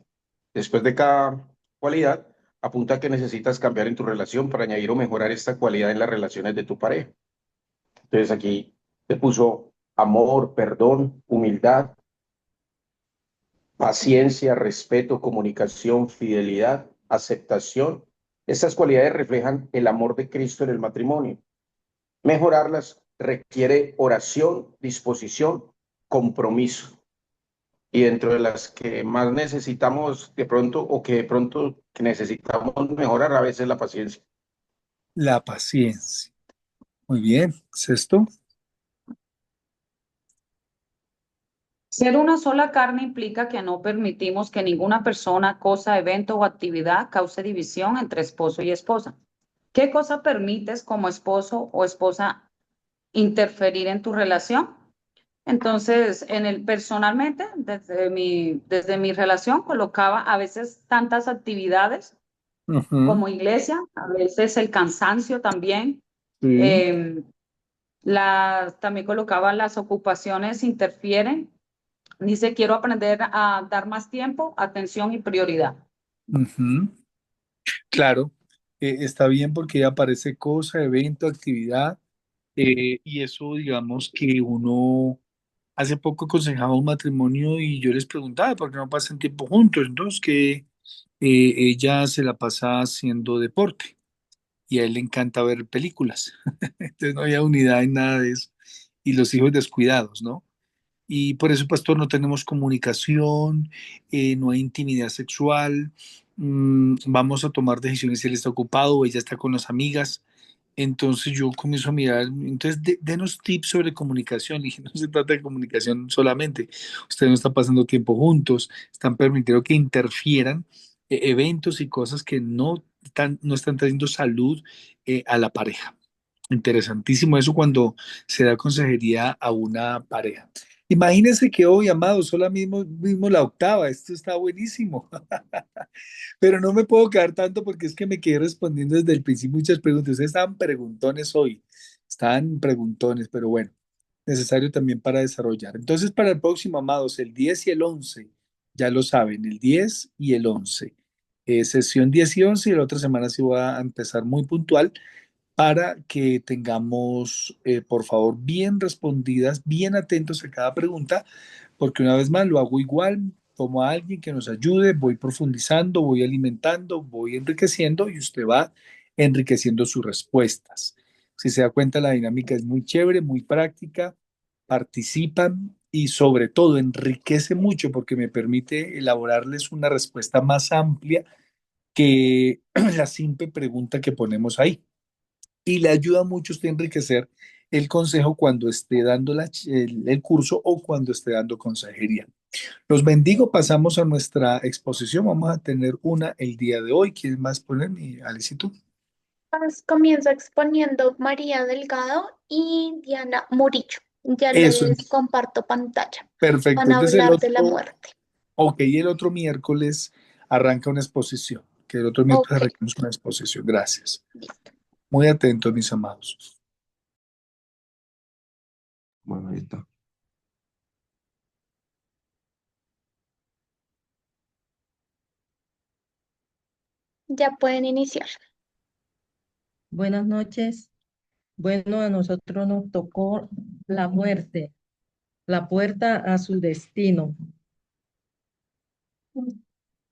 Después de cada cualidad, apunta que necesitas cambiar en tu relación para añadir o mejorar esta cualidad en las relaciones de tu pareja. Entonces aquí te puso amor, perdón, humildad, paciencia, respeto, comunicación, fidelidad, aceptación. Estas cualidades reflejan el amor de Cristo en el matrimonio. Mejorarlas requiere oración, disposición, compromiso. Y dentro de las que más necesitamos de pronto o que de pronto que necesitamos mejorar a veces la paciencia. La paciencia. Muy bien. Sexto. Ser una sola carne implica que no permitimos que ninguna persona, cosa, evento o actividad cause división entre esposo y esposa. ¿Qué cosa permites como esposo o esposa interferir en tu relación? Entonces, personalmente, desde mi relación, colocaba a veces tantas actividades Ujú. como iglesia, a veces el cansancio también. Sí. eh, También colocaba las ocupaciones interfieren. Dice, quiero aprender a dar más tiempo, atención y prioridad. Ujú. Claro, está bien porque ya aparece cosa, evento, actividad, y eso digamos que uno hace poco aconsejaba un matrimonio y yo les preguntaba por qué no pasan tiempo juntos, entonces que ella se la pasa haciendo deporte y a él le encanta ver películas, entonces no había unidad en nada de eso y los hijos descuidados, ¿no? Y por eso, pastor, no tenemos comunicación, no hay intimidad sexual, vamos a tomar decisiones si él está ocupado o ella está con las amigas. Entonces yo comienzo a mirar, entonces denos tips sobre comunicación. Y no se trata de comunicación solamente, ustedes no están pasando tiempo juntos, están permitiendo que interfieran eventos y cosas que no están trayendo salud a la pareja. Interesantísimo eso cuando se da consejería a una pareja. Imagínense que hoy, amados, solo mismo la octava, esto está buenísimo. Pero no me puedo quedar tanto porque es que me quedé respondiendo desde el principio muchas preguntas. Ustedes estaban preguntones hoy, estaban preguntones, pero bueno, necesario también para desarrollar. Entonces, para el próximo, amados, el 10 y el 11, ya lo saben, el 10 y el 11. Sesión 10 y 11 y la otra semana sí voy a empezar muy puntual para que tengamos, por favor, bien respondidas, bien atentos a cada pregunta, porque una vez más lo hago igual, tomo a alguien que nos ayude, voy profundizando, voy alimentando, voy enriqueciendo y usted va enriqueciendo sus respuestas. Si se da cuenta, la dinámica es muy chévere, muy práctica, participan y sobre todo enriquece mucho porque me permite elaborarles una respuesta más amplia que la simple pregunta que ponemos ahí y le ayuda mucho a usted a enriquecer el consejo cuando esté dando el curso o cuando esté dando consejería. Los bendigo, pasamos a nuestra exposición. Vamos a tener una el día de hoy. ¿Quién más poner mi Alicito? Pues comienzo exponiendo María Delgado y Diana Murillo. Ya Eso les es comparto pantalla. perfecto. Van a Entonces el hablar de la otro, muerte. ok, el otro miércoles arranca una exposición. Que el otro miércoles Ok, arranquemos una exposición. Gracias. listo. Muy atentos, mis amados. Bueno, ahí está. Ya pueden iniciar. Buenas noches. Bueno, a nosotros nos tocó la muerte, la puerta a su destino.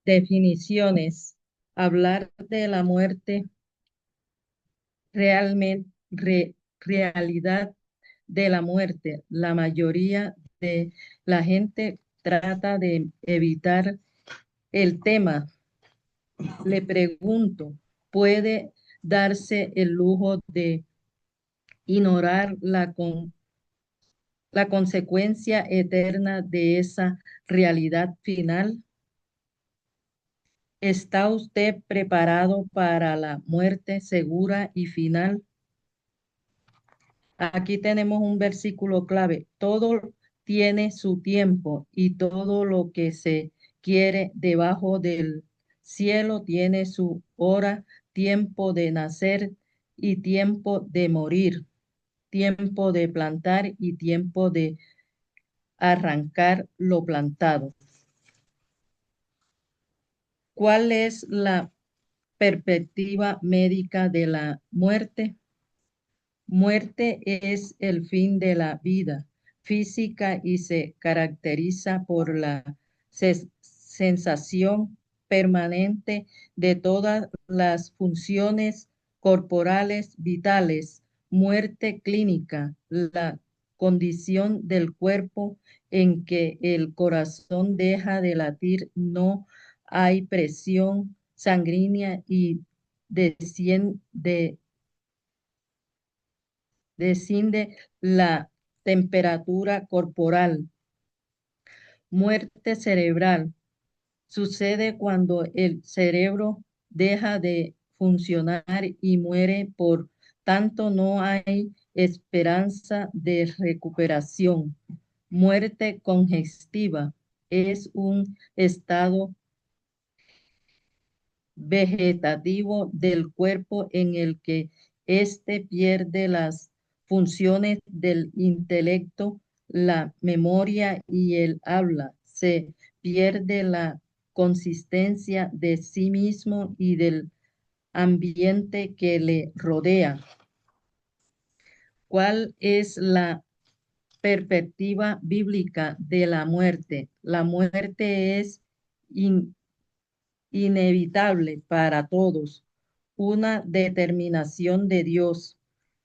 Definiciones. Hablar de la muerte, realidad de la muerte. La mayoría de la gente trata de evitar el tema. Le pregunto, ¿puede darse el lujo de ignorar la consecuencia eterna de esa realidad final? ¿Está usted preparado para la muerte segura y final? Aquí tenemos un versículo clave. Todo tiene su tiempo y todo lo que se quiere debajo del cielo tiene su hora, tiempo de nacer y tiempo de morir, tiempo de plantar y tiempo de arrancar lo plantado. ¿Cuál es la perspectiva médica de la muerte? Muerte es el fin de la vida física y se caracteriza por la sensación permanente de todas las funciones corporales vitales. Muerte clínica, la condición del cuerpo en que el corazón deja de latir, no hay presión sanguínea y desciende la temperatura corporal. Muerte cerebral. Sucede cuando el cerebro deja de funcionar y muere, por tanto no hay esperanza de recuperación. Muerte congestiva es un estado vegetativo del cuerpo en el que éste pierde las funciones del intelecto, la memoria y el habla. Se pierde la consistencia de sí mismo y del ambiente que le rodea. ¿Cuál es la perspectiva bíblica de la muerte? La muerte es inevitable para todos, una determinación de Dios,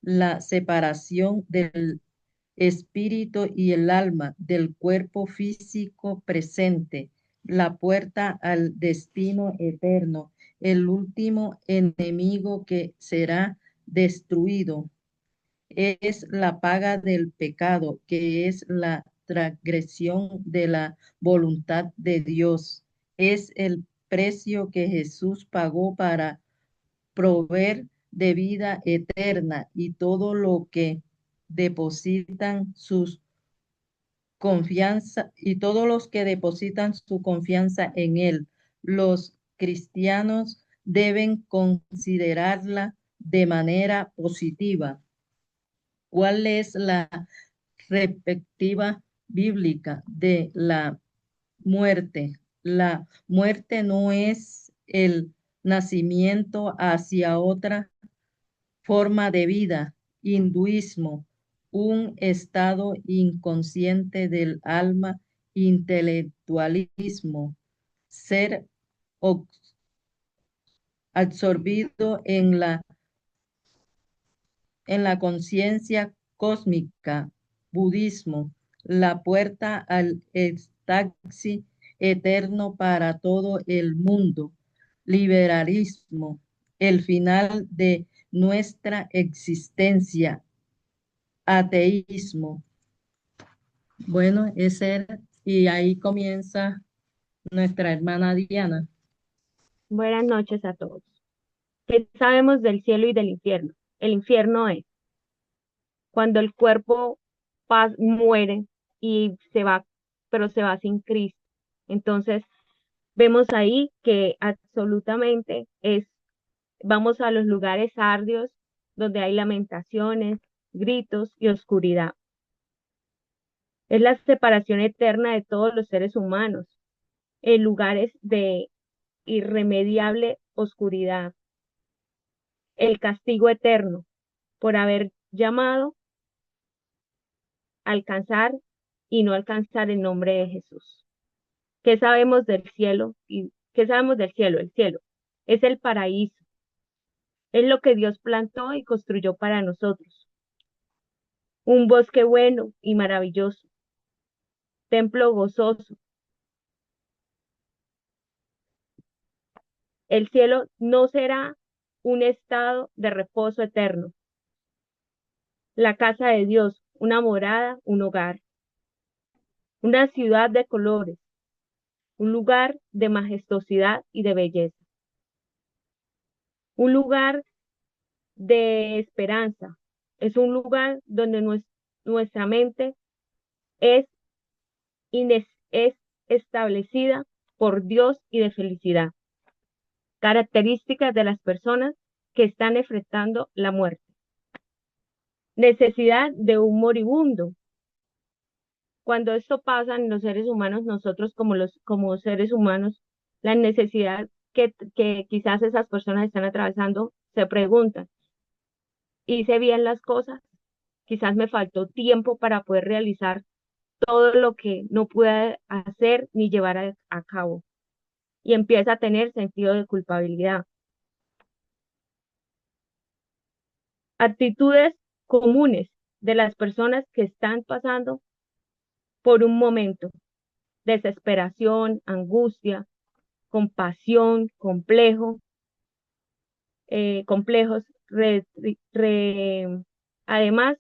la separación del espíritu y el alma del cuerpo físico presente, la puerta al destino eterno, el último enemigo que será destruido. Es la paga del pecado, que es la transgresión de la voluntad de Dios. Es el precio que Jesús pagó para proveer de vida eterna y todo lo que depositan sus confianza y todos los que depositan su confianza en Él. Los cristianos deben considerarla de manera positiva. ¿Cuál es la perspectiva bíblica de la muerte? La muerte no es el nacimiento hacia otra forma de vida, hinduismo, un estado inconsciente del alma, intelectualismo, ser absorbido en la conciencia cósmica, budismo, la puerta al éxtasis eterno para todo el mundo, liberalismo, el final de nuestra existencia, ateísmo. Bueno, y ahí comienza nuestra hermana Diana. Buenas noches a todos. ¿Qué sabemos del cielo y del infierno? El infierno es cuando el cuerpo muere y se va, pero se va sin Cristo. Entonces, vemos ahí que absolutamente vamos a los lugares ardios donde hay lamentaciones, gritos y oscuridad. Es la separación eterna de todos los seres humanos en lugares de irremediable oscuridad. El castigo eterno por haber llamado a alcanzar y no alcanzar el nombre de Jesús. ¿Qué sabemos del cielo? ¿Qué sabemos del cielo? El cielo es el paraíso. Es lo que Dios plantó y construyó para nosotros. Un bosque bueno y maravilloso. Templo gozoso. El cielo no será un estado de reposo eterno. La casa de Dios, una morada, un hogar. Una ciudad de colores. Un lugar de majestuosidad y de belleza. Un lugar de esperanza. Es un lugar donde nuestra mente es establecida por Dios y de felicidad. Características de las personas que están enfrentando la muerte. Necesidad de un moribundo. Cuando esto pasa en los seres humanos, nosotros como seres humanos, la necesidad que quizás esas personas están atravesando, se preguntan, ¿hice bien las cosas? Quizás me faltó tiempo para poder realizar todo lo que no pude hacer ni llevar a cabo. Y empieza a tener sentido de culpabilidad. Actitudes comunes de las personas que están pasando por un momento. Desesperación, angustia, compasión, complejos. Además,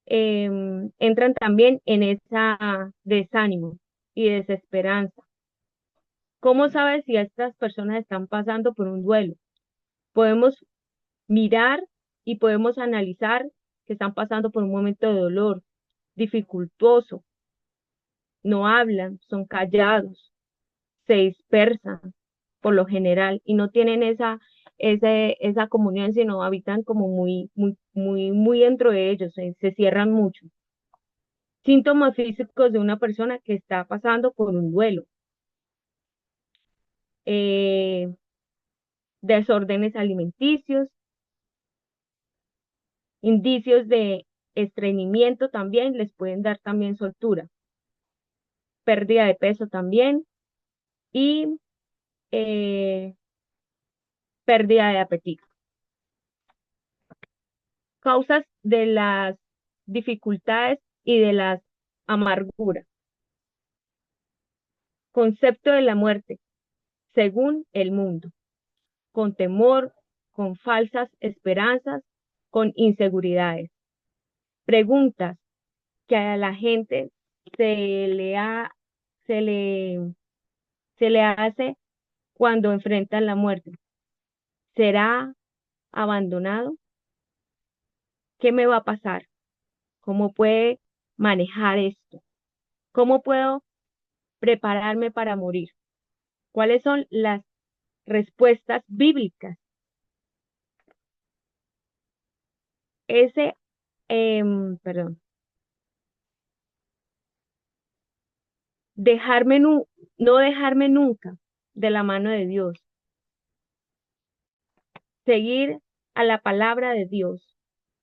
entran también en esa desánimo y desesperanza. ¿Cómo sabes si estas personas están pasando por un duelo? Podemos mirar y podemos analizar que están pasando por un momento de dolor dificultoso. No hablan, son callados, se dispersan por lo general y no tienen esa comunión, sino habitan como muy dentro de ellos, se cierran mucho. Síntomas físicos de una persona que está pasando por un duelo. Desórdenes alimenticios, indicios de estreñimiento también, les pueden dar también soltura, pérdida de peso también y pérdida de apetito. Causas de las dificultades y de las amarguras. Concepto de la muerte, según el mundo, con temor, con falsas esperanzas, con inseguridades. Preguntas que a la gente se le hace cuando enfrentan la muerte. ¿Será abandonado? ¿Qué me va a pasar? ¿Cómo puede manejar esto? ¿Cómo puedo prepararme para morir? ¿Cuáles son las respuestas bíblicas? Ese, perdón, no dejarme nunca de la mano de Dios, seguir a la palabra de Dios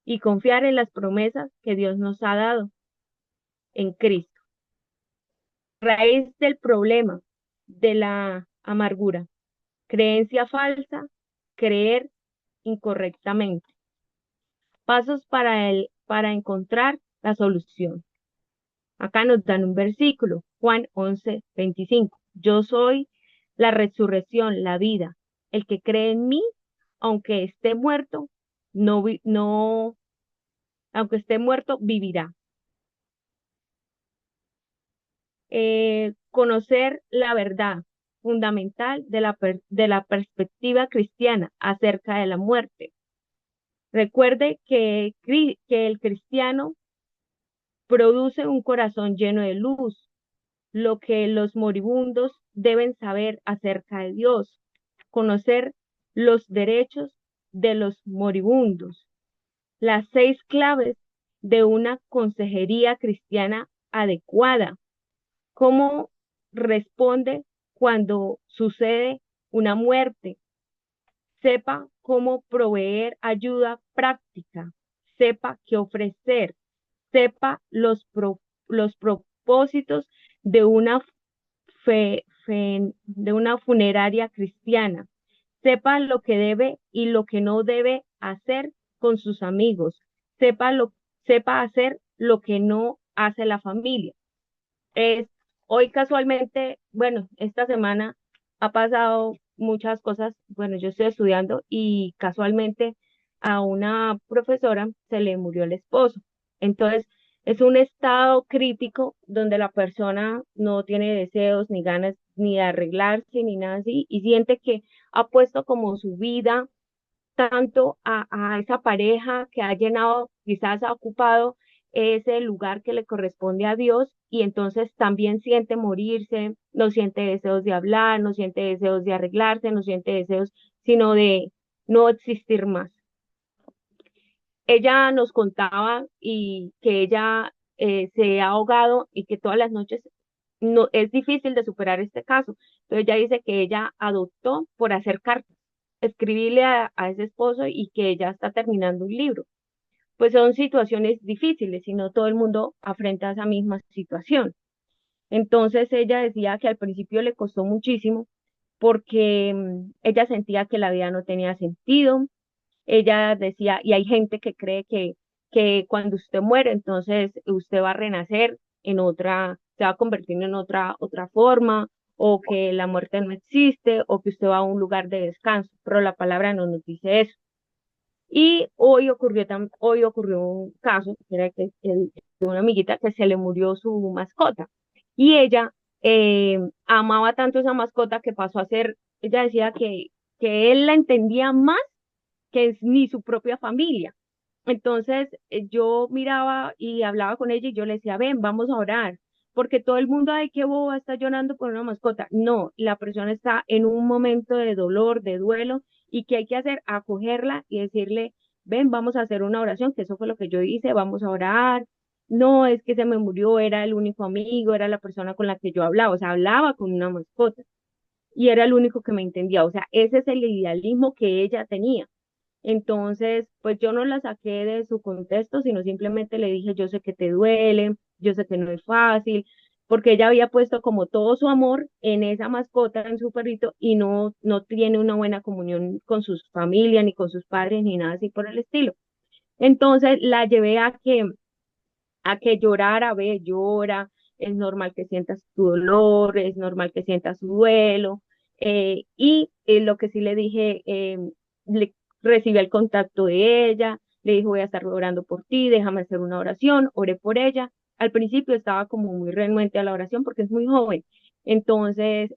y confiar en las promesas que Dios nos ha dado en Cristo. Raíz del problema de la amargura, creencia falsa, creer incorrectamente. Pasos para encontrar la solución. Acá nos dan un versículo, Juan 11:25. Yo soy la resurrección, la vida. El que cree en mí, aunque esté muerto, aunque esté muerto, vivirá. Conocer la verdad fundamental de la perspectiva cristiana acerca de la muerte. Recuerde que el cristiano produce un corazón lleno de luz, lo que los moribundos deben saber acerca de Dios, conocer los derechos de los moribundos, las 6 claves de una consejería cristiana adecuada, cómo responde cuando sucede una muerte, sepa cómo proveer ayuda práctica, sepa qué ofrecer, sepa los propósitos de una de una funeraria cristiana, sepa lo que debe y lo que no debe hacer con sus amigos, sepa hacer lo que no hace la familia. Hoy casualmente, bueno, esta semana ha pasado muchas cosas. Bueno, yo estoy estudiando y casualmente a una profesora se le murió el esposo. Entonces, es un estado crítico donde la persona no tiene deseos ni ganas ni de arreglarse ni nada así y siente que ha puesto como su vida tanto a esa pareja que ha llenado, quizás ha ocupado ese lugar que le corresponde a Dios y entonces también siente morirse, no siente deseos de hablar, no siente deseos de arreglarse, no siente deseos sino de no existir más. Ella nos contaba y que ella se ha ahogado y que todas las noches no es difícil de superar este caso. Entonces ella dice que ella adoptó por hacer cartas, escribirle a ese esposo y que ella está terminando un libro. Pues son situaciones difíciles y no todo el mundo afrenta esa misma situación. Entonces ella decía que al principio le costó muchísimo porque ella sentía que la vida no tenía sentido. Ella decía, y hay gente que cree que cuando usted muere, entonces usted va a renacer en otra, se va a convertir en otra forma, o que la muerte no existe, o que usted va a un lugar de descanso, pero la palabra no nos dice eso. Y hoy ocurrió un caso, que era de una amiguita que se le murió su mascota. Y ella amaba tanto esa mascota que pasó a ser, ella decía que él la entendía más que es ni su propia familia. Entonces yo miraba y hablaba con ella y yo le decía, ven, vamos a orar, porque todo el mundo, ay, qué boba, está llorando por una mascota. No, la persona está en un momento de dolor, de duelo, y ¿qué hay que hacer? Acogerla y decirle, ven, vamos a hacer una oración, que eso fue lo que yo hice, vamos a orar. No, es que se me murió, era el único amigo, era la persona con la que yo hablaba, o sea, hablaba con una mascota y era el único que me entendía, o sea, ese es el idealismo que ella tenía. Entonces, pues yo no la saqué de su contexto, sino simplemente le dije, yo sé que te duele, yo sé que no es fácil, porque ella había puesto como todo su amor en esa mascota, en su perrito, y no tiene una buena comunión con sus familias, ni con sus padres, ni nada así por el estilo. Entonces la llevé a que llorara, ve, llora, es normal que sientas tu dolor, es normal que sientas su duelo, lo que sí le dije, le recibí el contacto de ella, le dije voy a estar orando por ti, déjame hacer una oración, oré por ella. Al principio estaba como muy renuente a la oración porque es muy joven, entonces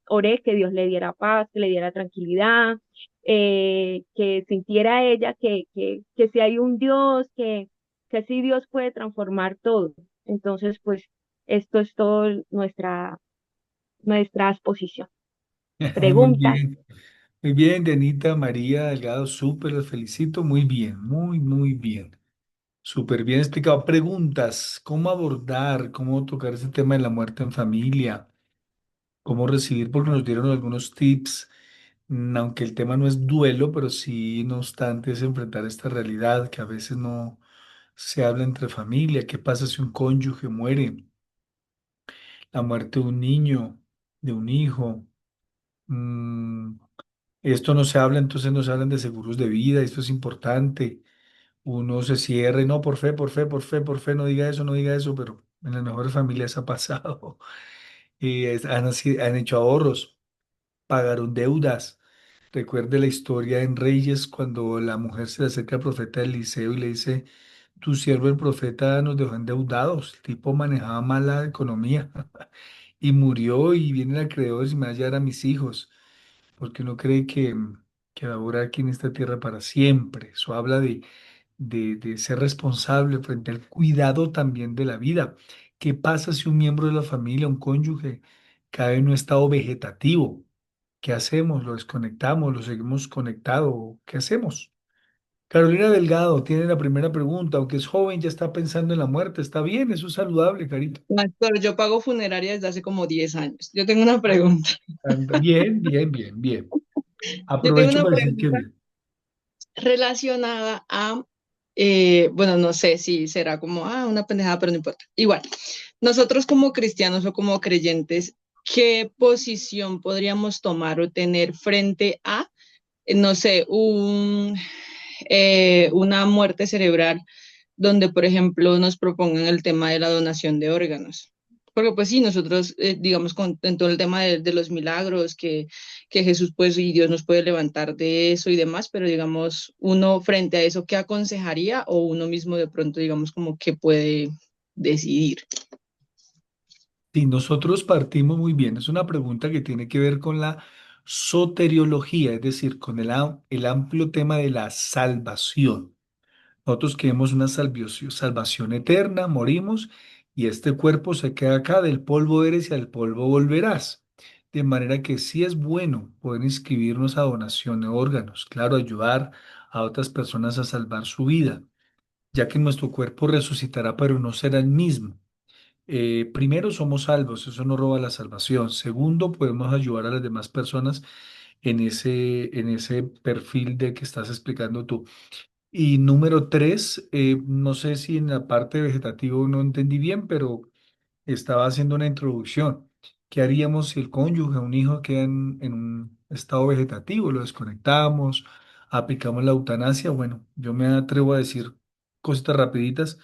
oré que Dios le diera paz, que le diera tranquilidad, que sintiera ella que si hay un Dios, que sí Dios puede transformar todo. Entonces, pues esto es todo nuestra exposición. Muy Preguntas. bien. Muy bien, Dianita, María Delgado, súper, los felicito. Muy bien, muy bien. Súper bien explicado. Preguntas, ¿cómo abordar, cómo tocar ese tema de la muerte en familia? ¿Cómo recibir? Porque nos dieron algunos tips, aunque el tema no es duelo, pero sí, no obstante, es enfrentar esta realidad que a veces no se habla entre familia. ¿Qué pasa si un cónyuge muere? La muerte de un niño, de un hijo. Mm, Esto no se habla, entonces no se hablan de seguros de vida, esto es importante. Uno se cierre, no, por fe, por fe, por fe, por fe, no diga eso, no diga eso, pero en las mejores familias ha pasado. Han hecho ahorros, pagaron deudas. Recuerde la historia en Reyes cuando la mujer se le acerca al profeta Eliseo y le dice, tu siervo el profeta nos dejó endeudados. El tipo manejaba mal la economía y murió y viene el acreedor y me va a llevar a mis hijos porque uno cree que va a durar aquí en esta tierra para siempre. Eso habla de ser responsable frente al cuidado también de la vida. ¿Qué pasa si un miembro de la familia, un cónyuge, cae en un estado vegetativo? ¿Qué hacemos? ¿Lo desconectamos? ¿Lo seguimos conectado? ¿Qué hacemos? Carolina Delgado tiene la primera pregunta. Aunque es joven, ya está pensando en la muerte. Está bien, eso es saludable, Carito. Pastor, yo pago funeraria desde hace como 10 años. Yo tengo una pregunta. Bien, bien, bien, bien. Yo tengo Aprovecho una para decir que pregunta bien. relacionada a, bueno, no sé si será como, una pendejada, pero no importa. Igual, nosotros como cristianos o como creyentes, ¿qué posición podríamos tomar o tener frente a, no sé, una muerte cerebral donde, por ejemplo, nos propongan el tema de la donación de órganos? Porque pues sí, nosotros, digamos, en todo el tema de los milagros, que Jesús pues y Dios nos puede levantar de eso y demás, pero digamos, uno frente a eso, ¿qué aconsejaría? O uno mismo de pronto, digamos, como que puede decidir. Sí, nosotros partimos muy bien. Es una pregunta que tiene que ver con la soteriología, es decir, con el amplio tema de la salvación. Nosotros queremos una salvación eterna, morimos y este cuerpo se queda acá, del polvo eres y al polvo volverás. De manera que sí es bueno poder inscribirnos a donación de órganos, claro, ayudar a otras personas a salvar su vida, ya que nuestro cuerpo resucitará, pero no será el mismo. Primero, somos salvos, eso no roba la salvación. Segundo, podemos ayudar a las demás personas en ese perfil de que estás explicando tú. Y número tres, no sé si en la parte vegetativa no entendí bien, pero estaba haciendo una introducción. ¿Qué haríamos si el cónyuge, un hijo, queda en un estado vegetativo? ¿Lo desconectamos? ¿Aplicamos la eutanasia? Bueno, yo me atrevo a decir cositas rapiditas.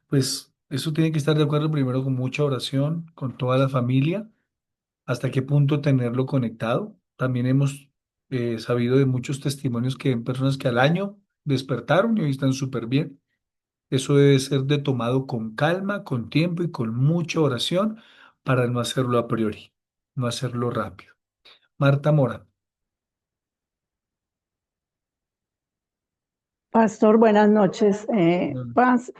Pues eso tiene que estar de acuerdo primero con mucha oración, con toda la familia, hasta qué punto tenerlo conectado. También hemos sabido de muchos testimonios que hay personas que al año despertaron y hoy están súper bien. Eso debe ser de tomado con calma, con tiempo y con mucha oración para no hacerlo a priori, no hacerlo rápido. Marta Mora. Pastor, buenas noches. Mm, Paz,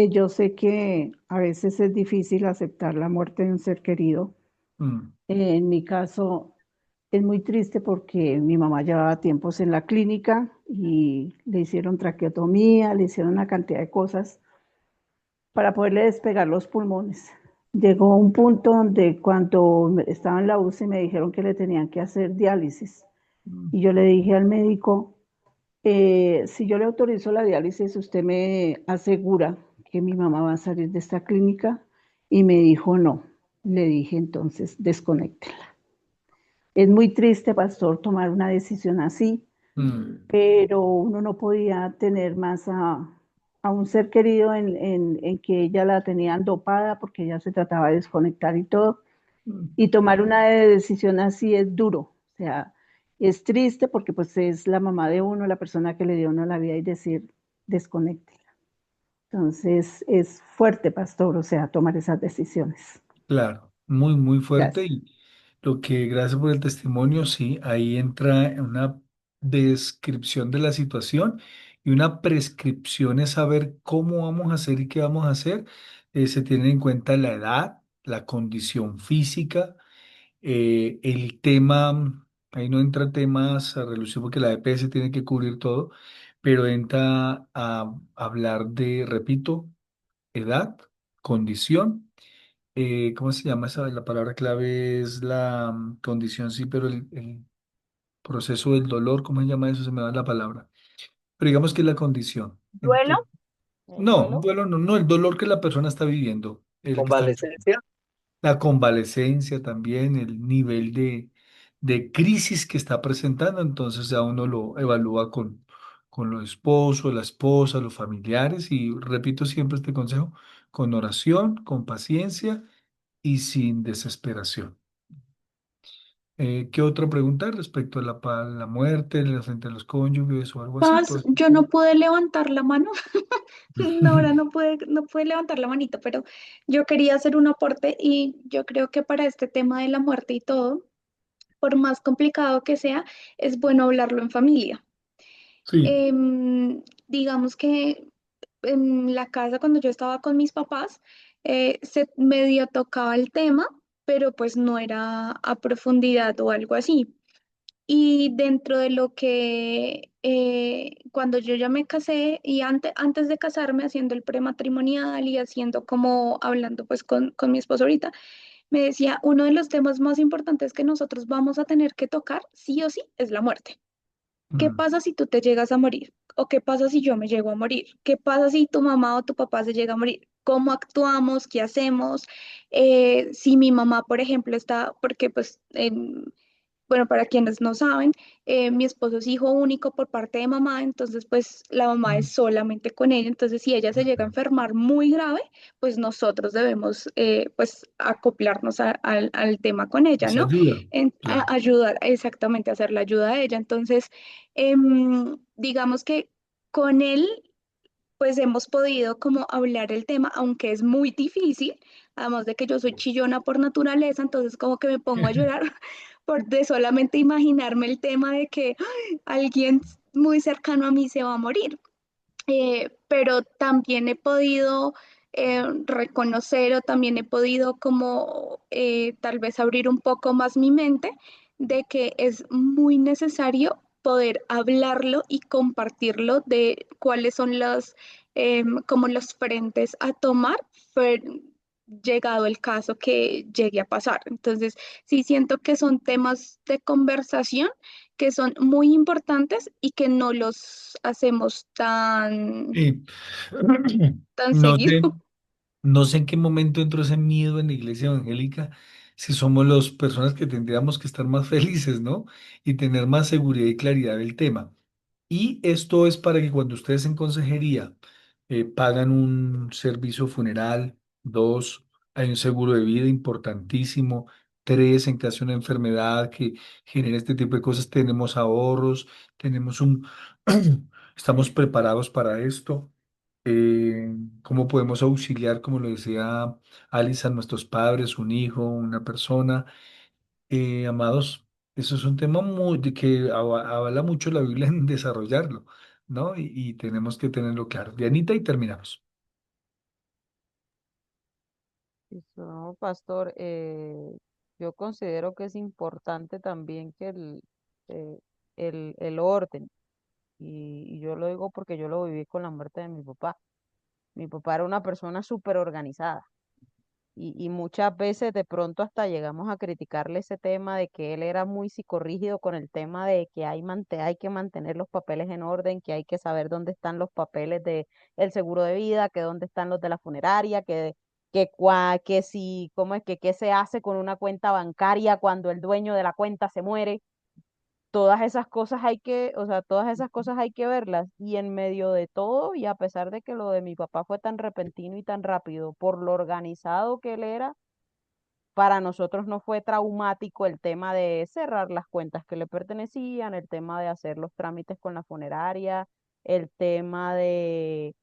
yo sé que a veces es difícil aceptar la muerte de un ser querido. mm, En mi caso es muy triste porque mi mamá llevaba tiempos en la clínica y le hicieron traqueotomía, le hicieron una cantidad de cosas para poderle despegar los pulmones. Llegó un punto donde cuando estaba en la UCI me dijeron que le tenían que hacer diálisis y yo le dije al médico, si yo le autorizo la diálisis, usted me asegura que mi mamá va a salir de esta clínica y me dijo no. Le dije entonces, desconéctela. Es muy triste, pastor, tomar una decisión así, mm. pero uno no podía tener más a un ser querido en que ella la tenían dopada porque ella se trataba de desconectar y todo. Y tomar una decisión así es duro, o sea, es triste porque pues es la mamá de uno, la persona que le dio a uno la vida y decir, desconéctela. Entonces es fuerte, pastor, o sea, tomar esas decisiones. Claro, muy fuerte Gracias. y lo que, gracias por el testimonio, sí, ahí entra una descripción de la situación y una prescripción es saber cómo vamos a hacer y qué vamos a hacer Se tiene en cuenta la edad, la condición física, el tema, ahí no entra temas a relucir porque la EPS tiene que cubrir todo, pero entra a hablar de, repito, edad, condición. ¿Cómo se llama esa? La palabra clave es la condición, sí, pero el proceso del dolor, ¿cómo se llama eso? Se me va la palabra. Pero digamos que es la condición. ¿Duelo? ¿El No, duelo? duelo no, no, el dolor que la persona está viviendo, el que está enfermo. Convalecencia. La convalecencia también, el nivel de crisis que está presentando, entonces ya uno lo evalúa con los esposos, la esposa, los familiares y repito siempre este consejo, con oración, con paciencia y sin desesperación. ¿Qué otra pregunta respecto a la muerte, frente a los cónyuges o algo así? Paz, yo no pude levantar la mano. No, ahora no pude levantar la manito, pero yo quería hacer un aporte y yo creo que para este tema de la muerte y todo, por más complicado que sea, es bueno hablarlo en familia. Sí. Digamos que en la casa cuando yo estaba con mis papás, se medio tocaba el tema, pero pues no era a profundidad o algo así. Y dentro de lo que cuando yo ya me casé y antes de casarme haciendo el prematrimonial y haciendo como hablando pues con mi esposo ahorita, me decía, uno de los temas más importantes que nosotros vamos a tener que tocar sí o sí es la muerte. ¿Qué pasa si tú te llegas a morir? ¿O qué pasa si yo me llego a morir? ¿Qué pasa si tu mamá o tu papá se llega a morir? ¿Cómo actuamos? ¿Qué hacemos? Si mi mamá, por ejemplo, está, porque pues bueno, para quienes no saben, mi esposo es hijo único por parte de mamá, entonces pues la mamá es solamente con ella, entonces si ella se llega a enfermar muy grave, pues nosotros debemos pues acoplarnos al tema con ella, Esa ¿no? ayuda, claro. Ayudar exactamente a hacer la ayuda a ella. Entonces, digamos que con él pues hemos podido como hablar el tema, aunque es muy difícil, además de que yo soy chillona por naturaleza, entonces como que me pongo a llorar por de solamente imaginarme el tema de que ¡ay! Alguien muy cercano a mí se va a morir. Pero también he podido reconocer o también he podido como tal vez abrir un poco más mi mente de que es muy necesario poder hablarlo y compartirlo de cuáles son los como los frentes a tomar, llegado el caso que llegue a pasar. Entonces, sí siento que son temas de conversación que son muy importantes y que no los hacemos Sí. tan No seguido. sé, no sé en qué momento entró ese miedo en la iglesia evangélica, si somos las personas que tendríamos que estar más felices, ¿no? Y tener más seguridad y claridad del tema. Y esto es para que cuando ustedes en consejería pagan un servicio funeral, dos, hay un seguro de vida importantísimo, tres, en caso de una enfermedad que genere este tipo de cosas, tenemos ahorros, tenemos estamos preparados para esto. ¿Cómo podemos auxiliar, como lo decía Alice, a nuestros padres, un hijo, una persona? Amados, eso es un tema que avala mucho la Biblia en desarrollarlo, ¿no? Y tenemos que tenerlo claro. Dianita, y terminamos. No, pastor, yo considero que es importante también que eh, el orden, y yo lo digo porque yo lo viví con la muerte de mi papá. Mi papá era una persona súper organizada y muchas veces de pronto hasta llegamos a criticarle ese tema de que él era muy psicorrígido con el tema de que hay que mantener los papeles en orden, que hay que saber dónde están los papeles de el seguro de vida, que dónde están los de la funeraria, que si, cómo es que qué se hace con una cuenta bancaria cuando el dueño de la cuenta se muere. Todas esas cosas hay que, o sea, todas esas cosas hay que verlas. Y en medio de todo, y a pesar de que lo de mi papá fue tan repentino y tan rápido, por lo organizado que él era, para nosotros no fue traumático el tema de cerrar las cuentas que le pertenecían, el tema de hacer los trámites con la funeraria, el tema de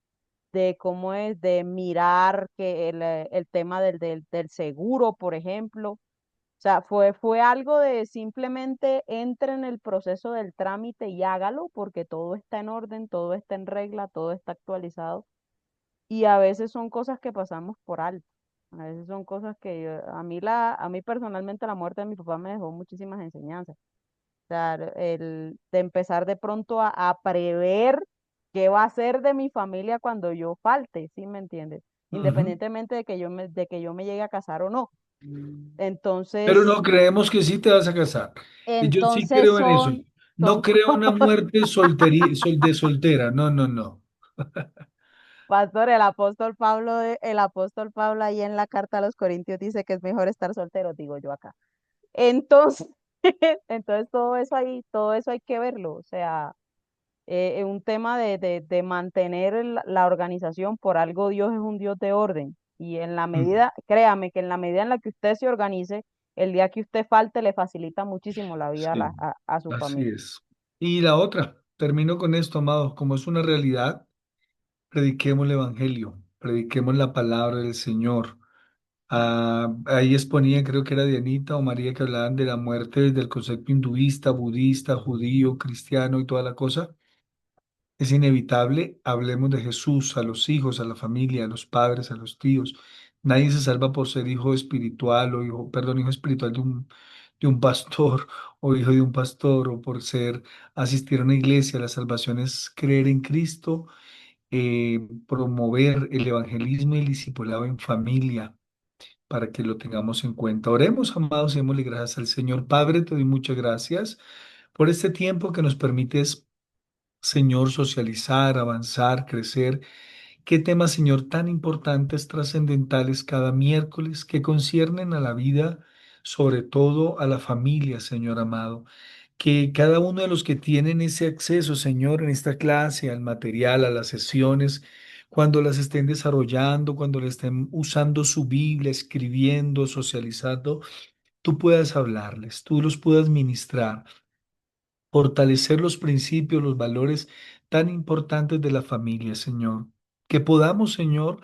cómo es, de mirar que el tema del seguro, por ejemplo. O sea, fue algo de simplemente entre en el proceso del trámite y hágalo porque todo está en orden, todo está en regla, todo está actualizado. y a veces son cosas que pasamos por alto. A veces son cosas que a mí personalmente la muerte de mi papá me dejó muchísimas enseñanzas. O sea, el de empezar de pronto a prever qué va a ser de mi familia cuando yo falte, ¿sí me entiendes? Ujú. Independientemente de que yo me llegue a casar o no. Pero Entonces, no creemos que sí te vas a casar. Y yo sí entonces creo en eso. son, No son creo en una muerte de soltera. No, no, no. Pastor, el apóstol Pablo ahí en la carta a los Corintios dice que es mejor estar soltero, digo yo acá. Entonces, entonces todo eso hay que verlo. O sea, es un tema de mantener la organización. Por algo Dios es un Dios de orden. Y en la Mm. medida, créame que en la medida en la que usted se organice, el día que usted falte le facilita muchísimo la vida Sí, a su así familia. es. Y la otra, termino con esto, amados, como es una realidad, prediquemos el Evangelio, prediquemos la palabra del Señor. Ahí exponía, creo que era Dianita o María, que hablaban de la muerte desde el concepto hinduista, budista, judío, cristiano y toda la cosa. Es inevitable, hablemos de Jesús a los hijos, a la familia, a los padres, a los tíos. Nadie se salva por ser hijo espiritual o hijo, perdón, hijo espiritual de un pastor o hijo de un pastor o por ser asistir a una iglesia. La salvación es creer en Cristo, promover el evangelismo y el discipulado en familia para que lo tengamos en cuenta. Oremos, amados, y démosle gracias al Señor. Padre, te doy muchas gracias por este tiempo que nos permites, Señor, socializar, avanzar, crecer. Qué temas, Señor, tan importantes, trascendentales cada miércoles que conciernen a la vida, sobre todo a la familia, Señor amado. Que cada uno de los que tienen ese acceso, Señor, en esta clase, al material, a las sesiones, cuando las estén desarrollando, cuando le estén usando su Biblia, escribiendo, socializando, tú puedas hablarles, tú los puedas ministrar, fortalecer los principios, los valores tan importantes de la familia, Señor. Que podamos, Señor,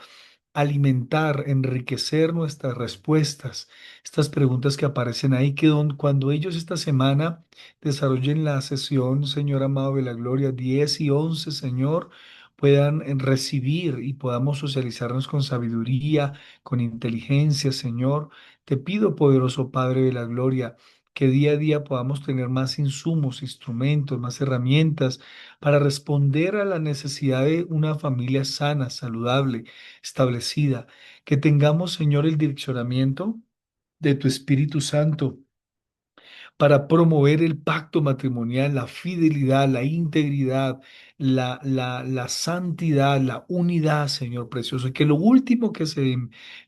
alimentar, enriquecer nuestras respuestas, estas preguntas que aparecen ahí, cuando ellos esta semana desarrollen la sesión, Señor amado de la gloria 10 y 11 Señor, puedan recibir y podamos socializarnos con sabiduría, con inteligencia, Señor. Te pido, poderoso Padre de la gloria, que día a día podamos tener más insumos, instrumentos, más herramientas para responder a la necesidad de una familia sana, saludable, establecida, que tengamos, Señor, el direccionamiento de tu Espíritu Santo para promover el pacto matrimonial, la fidelidad, la integridad, la santidad, la unidad, Señor precioso. Y que lo último que se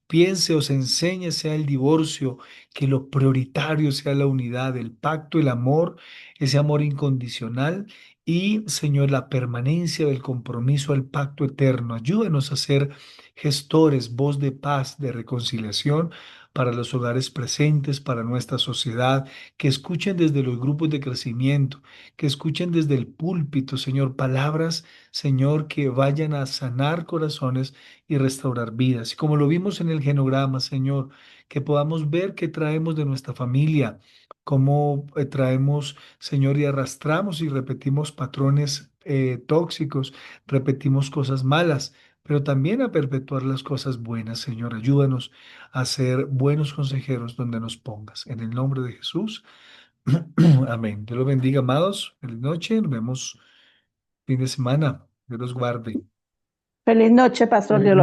piense o se enseñe sea el divorcio, que lo prioritario sea la unidad, el pacto, el amor, ese amor incondicional. Y, Señor, la permanencia del compromiso al pacto eterno. Ayúdanos a ser gestores, voz de paz, de reconciliación para los hogares presentes, para nuestra sociedad, que escuchen desde los grupos de crecimiento, que escuchen desde el púlpito, Señor, palabras, Señor, que vayan a sanar corazones y restaurar vidas. Y como lo vimos en el genograma, Señor, que podamos ver qué traemos de nuestra familia, cómo traemos, Señor, y arrastramos y repetimos patrones tóxicos, repetimos cosas malas, pero también a perpetuar las cosas buenas, Señor. Ayúdanos a ser buenos consejeros donde nos pongas. En el nombre de Jesús. Amén. Dios los bendiga, amados. Feliz noche. Nos vemos fin de semana. Dios los guarde. Feliz noche, Pastor. Dios lo